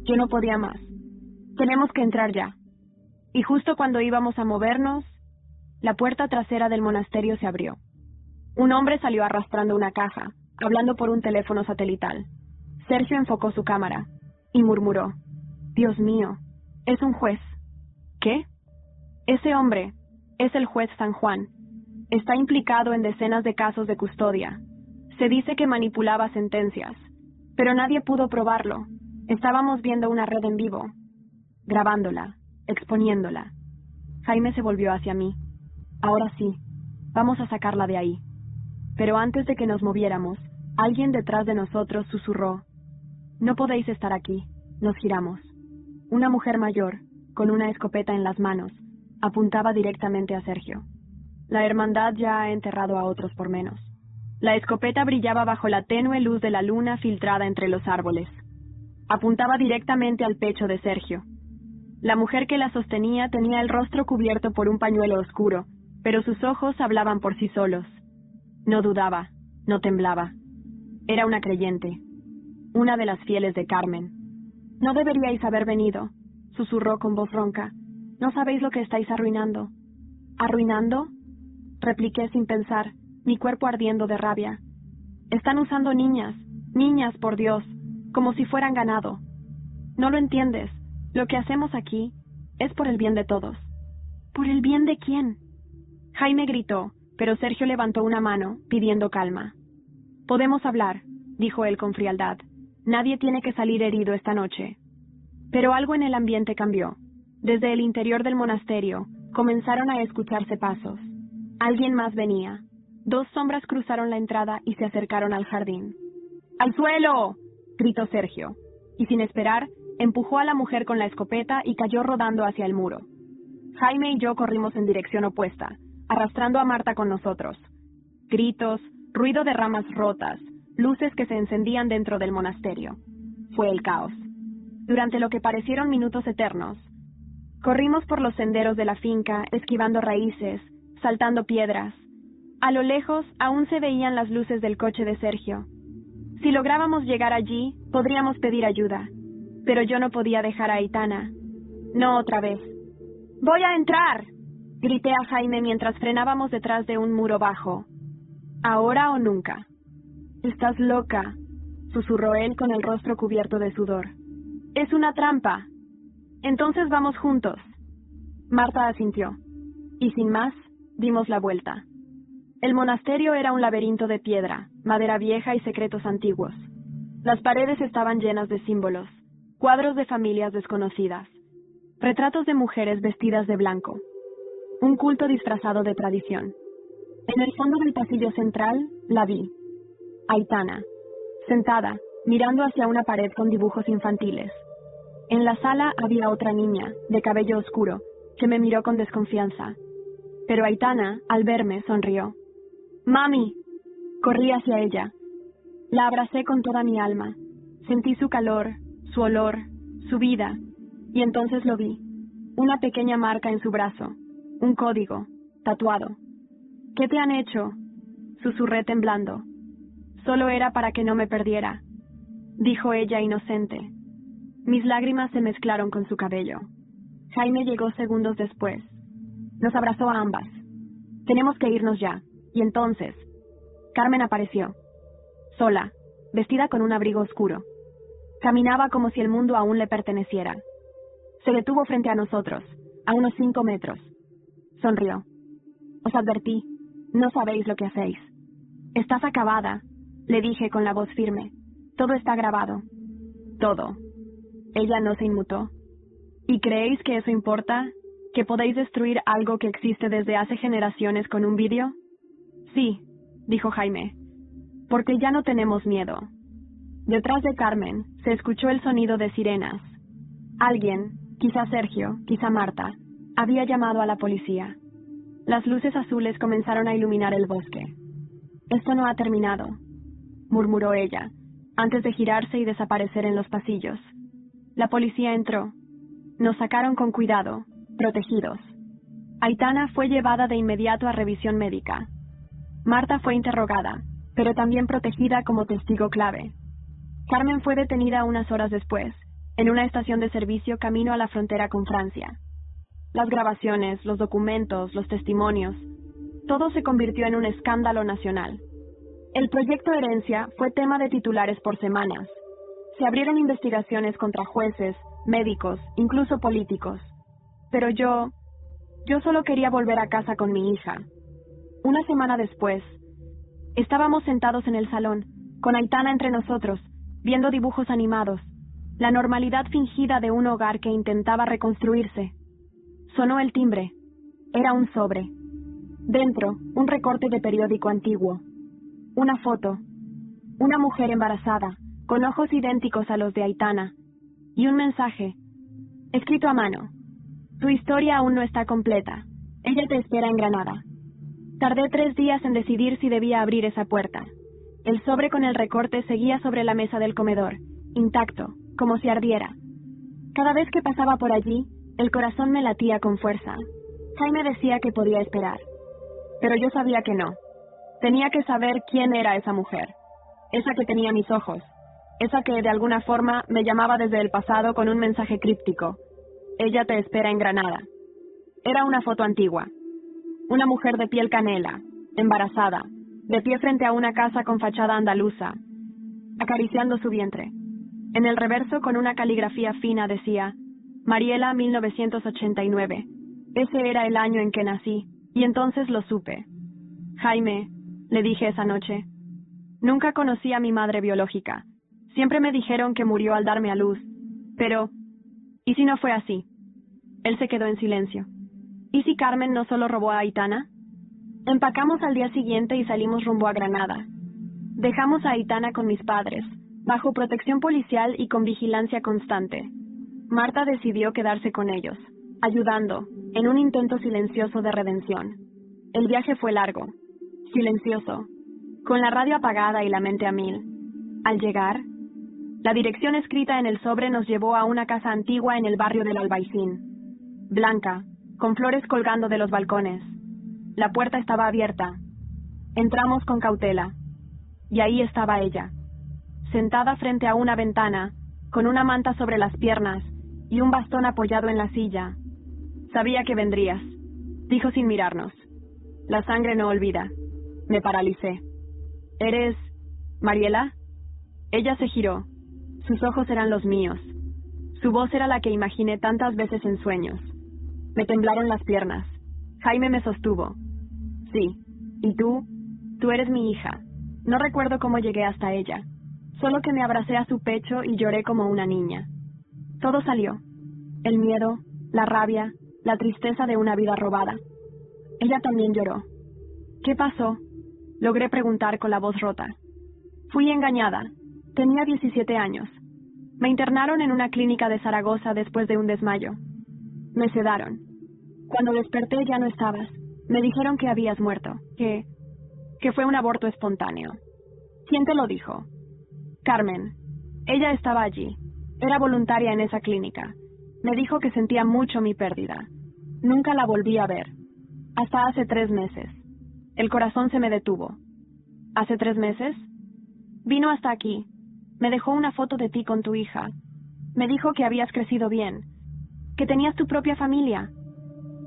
Yo no podía más. Tenemos que entrar ya. Y justo cuando íbamos a movernos, la puerta trasera del monasterio se abrió. Un hombre salió arrastrando una caja, hablando por un teléfono satelital. Sergio enfocó su cámara y murmuró: Dios mío, es un juez. ¿Qué? Ese hombre es el juez San Juan. Está implicado en decenas de casos de custodia. Se dice que manipulaba sentencias, pero nadie pudo probarlo. Estábamos viendo una red en vivo, grabándola, exponiéndola. Jaime se volvió hacia mí. Ahora sí, vamos a sacarla de ahí. Pero antes de que nos moviéramos, alguien detrás de nosotros susurró: No podéis estar aquí. Nos giramos. Una mujer mayor, con una escopeta en las manos, apuntaba directamente a Sergio. La hermandad ya ha enterrado a otros por menos. La escopeta brillaba bajo la tenue luz de la luna filtrada entre los árboles. Apuntaba directamente al pecho de Sergio. La mujer que la sostenía tenía el rostro cubierto por un pañuelo oscuro, pero sus ojos hablaban por sí solos. No dudaba, no temblaba. Era una creyente, una de las fieles de Carmen. No deberíais haber venido, susurró con voz ronca. No sabéis lo que estáis arruinando. ¿Arruinando? Repliqué sin pensar, mi cuerpo ardiendo de rabia. Están usando niñas, por Dios, como si fueran ganado. No lo entiendes. Lo que hacemos aquí es por el bien de todos. ¿Por el bien de quién? Jaime gritó, pero Sergio levantó una mano, pidiendo calma. Podemos hablar, dijo él con frialdad. Nadie tiene que salir herido esta noche. Pero algo en el ambiente cambió. Desde el interior del monasterio comenzaron a escucharse pasos. Alguien más venía. 2 sombras cruzaron la entrada y se acercaron al jardín. ¡Al suelo!, gritó Sergio, y sin esperar, empujó a la mujer con la escopeta y cayó rodando hacia el muro. Jaime y yo corrimos en dirección opuesta, arrastrando a Marta con nosotros. Gritos, ruido de ramas rotas, luces que se encendían dentro del monasterio. Fue el caos. Durante lo que parecieron minutos eternos, corrimos por los senderos de la finca, esquivando raíces, saltando piedras. A lo lejos aún se veían las luces del coche de Sergio. Si lográbamos llegar allí, podríamos pedir ayuda. Pero yo no podía dejar a Aitana. No otra vez. ¡Voy a entrar!, grité a Jaime mientras frenábamos detrás de un muro bajo. ¿Ahora o nunca? Estás loca, susurró él con el rostro cubierto de sudor. Es una trampa. Entonces vamos juntos. Marta asintió. Y sin más, dimos la vuelta. El monasterio era un laberinto de piedra, madera vieja y secretos antiguos. Las paredes estaban llenas de símbolos, cuadros de familias desconocidas, retratos de mujeres vestidas de blanco, un culto disfrazado de tradición. En el fondo del pasillo central la vi, Aitana, sentada, mirando hacia una pared con dibujos infantiles. En la sala había otra niña, de cabello oscuro, que me miró con desconfianza. Pero Aitana, al verme, sonrió. ¡Mami! Corrí hacia ella. La abracé con toda mi alma. Sentí su calor, su olor, su vida, y entonces lo vi. Una pequeña marca en su brazo, un código, tatuado. ¿Qué te han hecho?, susurré temblando. Solo era para que no me perdiera, dijo ella inocente. Mis lágrimas se mezclaron con su cabello. Jaime llegó segundos después. Nos abrazó a ambas. Tenemos que irnos ya. Y entonces, Carmen apareció. Sola, vestida con un abrigo oscuro. Caminaba como si el mundo aún le perteneciera. Se detuvo frente a nosotros, a unos 5 metros. Sonrió. Os advertí, no sabéis lo que hacéis. Estás acabada, le dije con la voz firme. Todo está grabado. Todo. Ella no se inmutó. ¿Y creéis que eso importa? ¿Que podéis destruir algo que existe desde hace generaciones con un vídeo? Sí, dijo Jaime. Porque ya no tenemos miedo. Detrás de Carmen se escuchó el sonido de sirenas. Alguien, quizá Sergio, quizá Marta, había llamado a la policía. Las luces azules comenzaron a iluminar el bosque. Esto no ha terminado, murmuró ella, antes de girarse y desaparecer en los pasillos. La policía entró. Nos sacaron con cuidado, protegidos. Aitana fue llevada de inmediato a revisión médica. Marta fue interrogada, pero también protegida como testigo clave. Carmen fue detenida unas horas después, en una estación de servicio camino a la frontera con Francia. Las grabaciones, los documentos, los testimonios, todo se convirtió en un escándalo nacional. El proyecto Herencia fue tema de titulares por semanas. Se abrieron investigaciones contra jueces, médicos, incluso políticos. Pero yo solo quería volver a casa con mi hija. Una semana después, estábamos sentados en el salón, con Aitana entre nosotros, viendo dibujos animados, la normalidad fingida de un hogar que intentaba reconstruirse. Sonó el timbre. Era un sobre. Dentro, un recorte de periódico antiguo. Una foto. Una mujer embarazada, con ojos idénticos a los de Aitana. Y un mensaje, escrito a mano. Tu historia aún no está completa. Ella te espera en Granada. Tardé 3 días en decidir si debía abrir esa puerta. El sobre con el recorte seguía sobre la mesa del comedor, intacto, como si ardiera. Cada vez que pasaba por allí, el corazón me latía con fuerza. Jaime decía que podía esperar. Pero yo sabía que no. Tenía que saber quién era esa mujer. Esa que tenía mis ojos. Esa que de alguna forma me llamaba desde el pasado con un mensaje críptico. Ella te espera en Granada. Era una foto antigua. Una mujer de piel canela, embarazada, de pie frente a una casa con fachada andaluza, acariciando su vientre. En el reverso, con una caligrafía fina, decía, Mariela 1989. Ese era el año en que nací, y entonces lo supe. Jaime, le dije esa noche, nunca conocí a mi madre biológica. Siempre me dijeron que murió al darme a luz. Pero, ¿y si no fue así? Él se quedó en silencio. ¿Y si Carmen no solo robó a Aitana? Empacamos al día siguiente y salimos rumbo a Granada. Dejamos a Aitana con mis padres, bajo protección policial y con vigilancia constante. Marta decidió quedarse con ellos, ayudando, en un intento silencioso de redención. El viaje fue largo, silencioso, con la radio apagada y la mente a mil. Al llegar, la dirección escrita en el sobre nos llevó a una casa antigua en el barrio del Albaicín. Blanca, con flores colgando de los balcones. La puerta estaba abierta. Entramos con cautela. Y ahí estaba ella, sentada frente a una ventana, con una manta sobre las piernas y un bastón apoyado en la silla. Sabía que vendrías, dijo sin mirarnos. La sangre no olvida. Me paralicé. ¿Eres Mariela? Ella se giró. Sus ojos eran los míos. Su voz era la que imaginé tantas veces en sueños. Me temblaron las piernas. Jaime me sostuvo. Sí. ¿Y tú? Tú eres mi hija. No recuerdo cómo llegué hasta ella. Solo que me abracé a su pecho y lloré como una niña. Todo salió. El miedo, la rabia, la tristeza de una vida robada. Ella también lloró. ¿Qué pasó? Logré preguntar con la voz rota. Fui engañada. Tenía 17 años. Me internaron en una clínica de Zaragoza después de un desmayo. Me sedaron. Cuando desperté ya no estabas. Me dijeron que habías muerto, que fue un aborto espontáneo. ¿Quién te lo dijo? Carmen. Ella estaba allí. Era voluntaria en esa clínica. Me dijo que sentía mucho mi pérdida. Nunca la volví a ver. Hasta hace 3 meses. El corazón se me detuvo. ¿Hace 3 meses? Vino hasta aquí. Me dejó una foto de ti con tu hija. Me dijo que habías crecido bien, que tenías tu propia familia.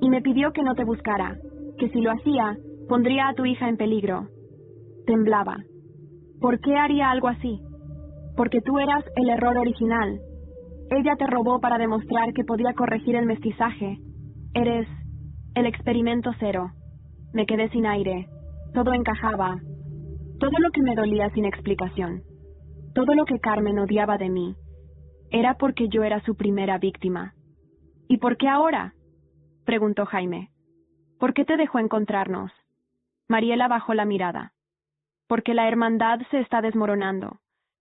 Y me pidió que no te buscara, que si lo hacía, pondría a tu hija en peligro. Temblaba. ¿Por qué haría algo así? Porque tú eras el error original. Ella te robó para demostrar que podía corregir el mestizaje. Eres el experimento cero. Me quedé sin aire. Todo encajaba. Todo lo que me dolía sin explicación. Todo lo que Carmen odiaba de mí. Era porque yo era su primera víctima. ¿Y por qué ahora?, preguntó Jaime. ¿Por qué te dejó encontrarnos? Mariela bajó la mirada. Porque la hermandad se está desmoronando.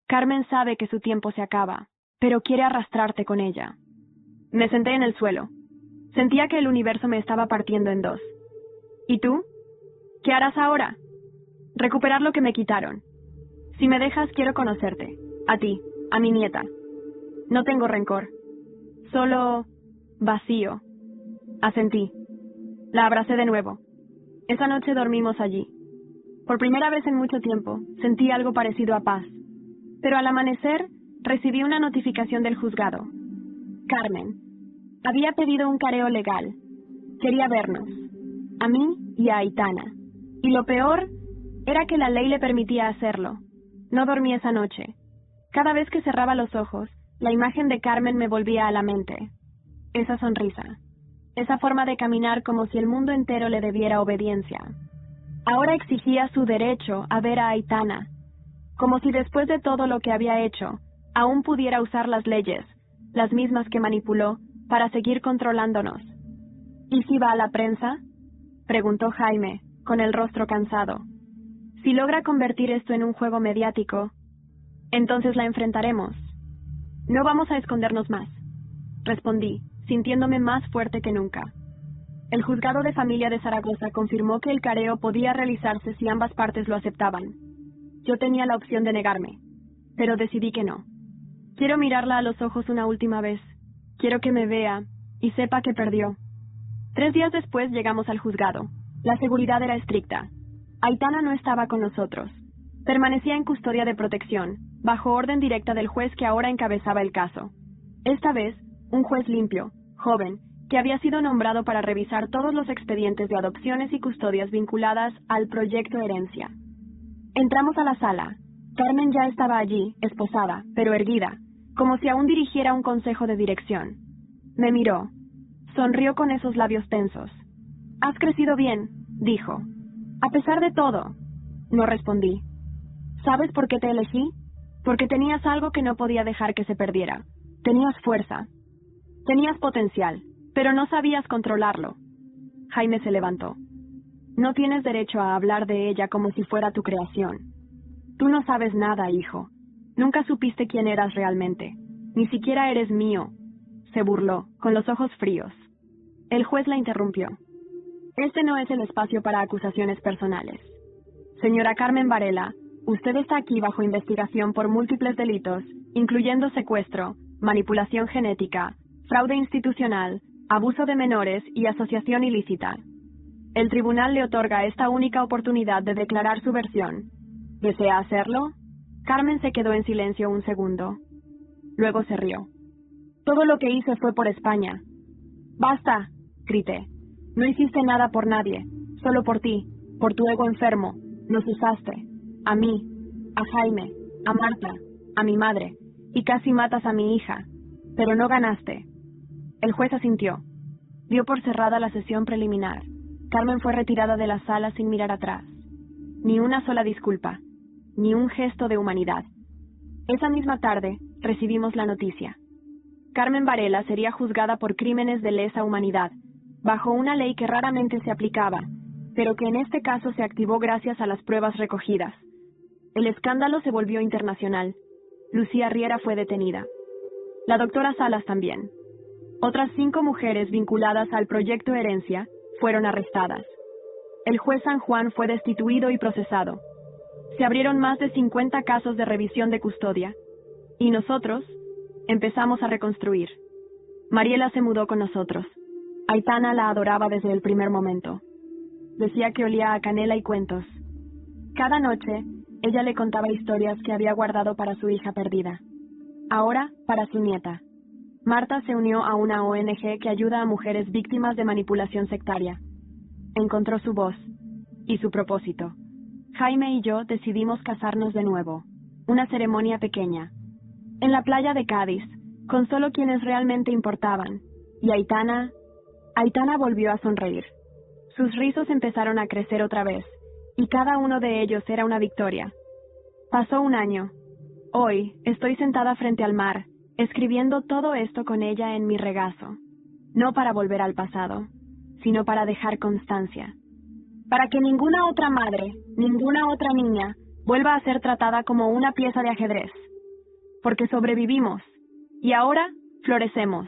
Carmen sabe que su tiempo se acaba, pero quiere arrastrarte con ella. Me senté en el suelo. Sentía que el universo me estaba partiendo en dos. ¿Y tú? ¿Qué harás ahora? Recuperar lo que me quitaron. Si me dejas, quiero conocerte. A ti, a mi nieta. No tengo rencor. Solo vacío. Asentí. La abracé de nuevo. Esa noche dormimos allí. Por primera vez en mucho tiempo, sentí algo parecido a paz. Pero al amanecer, recibí una notificación del juzgado. Carmen había pedido un careo legal. Quería vernos. A mí y a Aitana. Y lo peor era que la ley le permitía hacerlo. No dormí esa noche. Cada vez que cerraba los ojos, la imagen de Carmen me volvía a la mente. Esa sonrisa. Esa forma de caminar como si el mundo entero le debiera obediencia. Ahora exigía su derecho a ver a Aitana, como si después de todo lo que había hecho, aún pudiera usar las leyes, las mismas que manipuló, para seguir controlándonos. ¿Y si va a la prensa?, preguntó Jaime, con el rostro cansado. Si logra convertir esto en un juego mediático, entonces la enfrentaremos. No vamos a escondernos más, respondí, sintiéndome más fuerte que nunca. El juzgado de familia de Zaragoza confirmó que el careo podía realizarse si ambas partes lo aceptaban. Yo tenía la opción de negarme, pero decidí que no. Quiero mirarla a los ojos una última vez. Quiero que me vea y sepa que perdió. 3 días después llegamos al juzgado. La seguridad era estricta. Aitana no estaba con nosotros. Permanecía en custodia de protección, bajo orden directa del juez que ahora encabezaba el caso. Esta vez, un juez limpio, joven, que había sido nombrado para revisar todos los expedientes de adopciones y custodias vinculadas al proyecto Herencia. Entramos a la sala. Carmen ya estaba allí, esposada, pero erguida, como si aún dirigiera un consejo de dirección. Me miró. Sonrió con esos labios tensos. «Has crecido bien», dijo. «A pesar de todo». No respondí. «¿Sabes por qué te elegí? Porque tenías algo que no podía dejar que se perdiera. Tenías fuerza. Tenías potencial, pero no sabías controlarlo». Jaime se levantó. «No tienes derecho a hablar de ella como si fuera tu creación. Tú no sabes nada, hijo. Nunca supiste quién eras realmente. Ni siquiera eres mío». Se burló, con los ojos fríos. El juez la interrumpió. «Este no es el espacio para acusaciones personales. Señora Carmen Varela, usted está aquí bajo investigación por múltiples delitos, incluyendo secuestro, manipulación genética, fraude institucional, abuso de menores y asociación ilícita. El tribunal le otorga esta única oportunidad de declarar su versión. ¿Desea hacerlo?». Carmen se quedó en silencio un segundo. Luego se rió. «Todo lo que hice fue por España». «Basta», grité. «No hiciste nada por nadie, solo por ti, por tu ego enfermo. Nos usaste. A mí, a Jaime, a Marta, a mi madre, y casi matas a mi hija. Pero no ganaste». El juez asintió. Dio por cerrada la sesión preliminar. Carmen fue retirada de la sala sin mirar atrás. Ni una sola disculpa, ni un gesto de humanidad. Esa misma tarde, recibimos la noticia. Carmen Varela sería juzgada por crímenes de lesa humanidad, bajo una ley que raramente se aplicaba, pero que en este caso se activó gracias a las pruebas recogidas. El escándalo se volvió internacional. Lucía Riera fue detenida. La doctora Salas también. Otras 5 mujeres vinculadas al proyecto Herencia fueron arrestadas. El juez San Juan fue destituido y procesado. Se abrieron más de 50 casos de revisión de custodia. Y nosotros empezamos a reconstruir. Mariela se mudó con nosotros. Aitana la adoraba desde el primer momento. Decía que olía a canela y cuentos. Cada noche, ella le contaba historias que había guardado para su hija perdida. Ahora, para su nieta. Marta se unió a una ONG que ayuda a mujeres víctimas de manipulación sectaria. Encontró su voz y su propósito. Jaime y yo decidimos casarnos de nuevo. Una ceremonia pequeña. En la playa de Cádiz, con solo quienes realmente importaban. Y Aitana volvió a sonreír. Sus rizos empezaron a crecer otra vez, y cada uno de ellos era una victoria. Pasó un año. Hoy estoy sentada frente al mar, escribiendo todo esto con ella en mi regazo. No para volver al pasado, sino para dejar constancia. Para que ninguna otra madre, ninguna otra niña, vuelva a ser tratada como una pieza de ajedrez. Porque sobrevivimos, y ahora florecemos.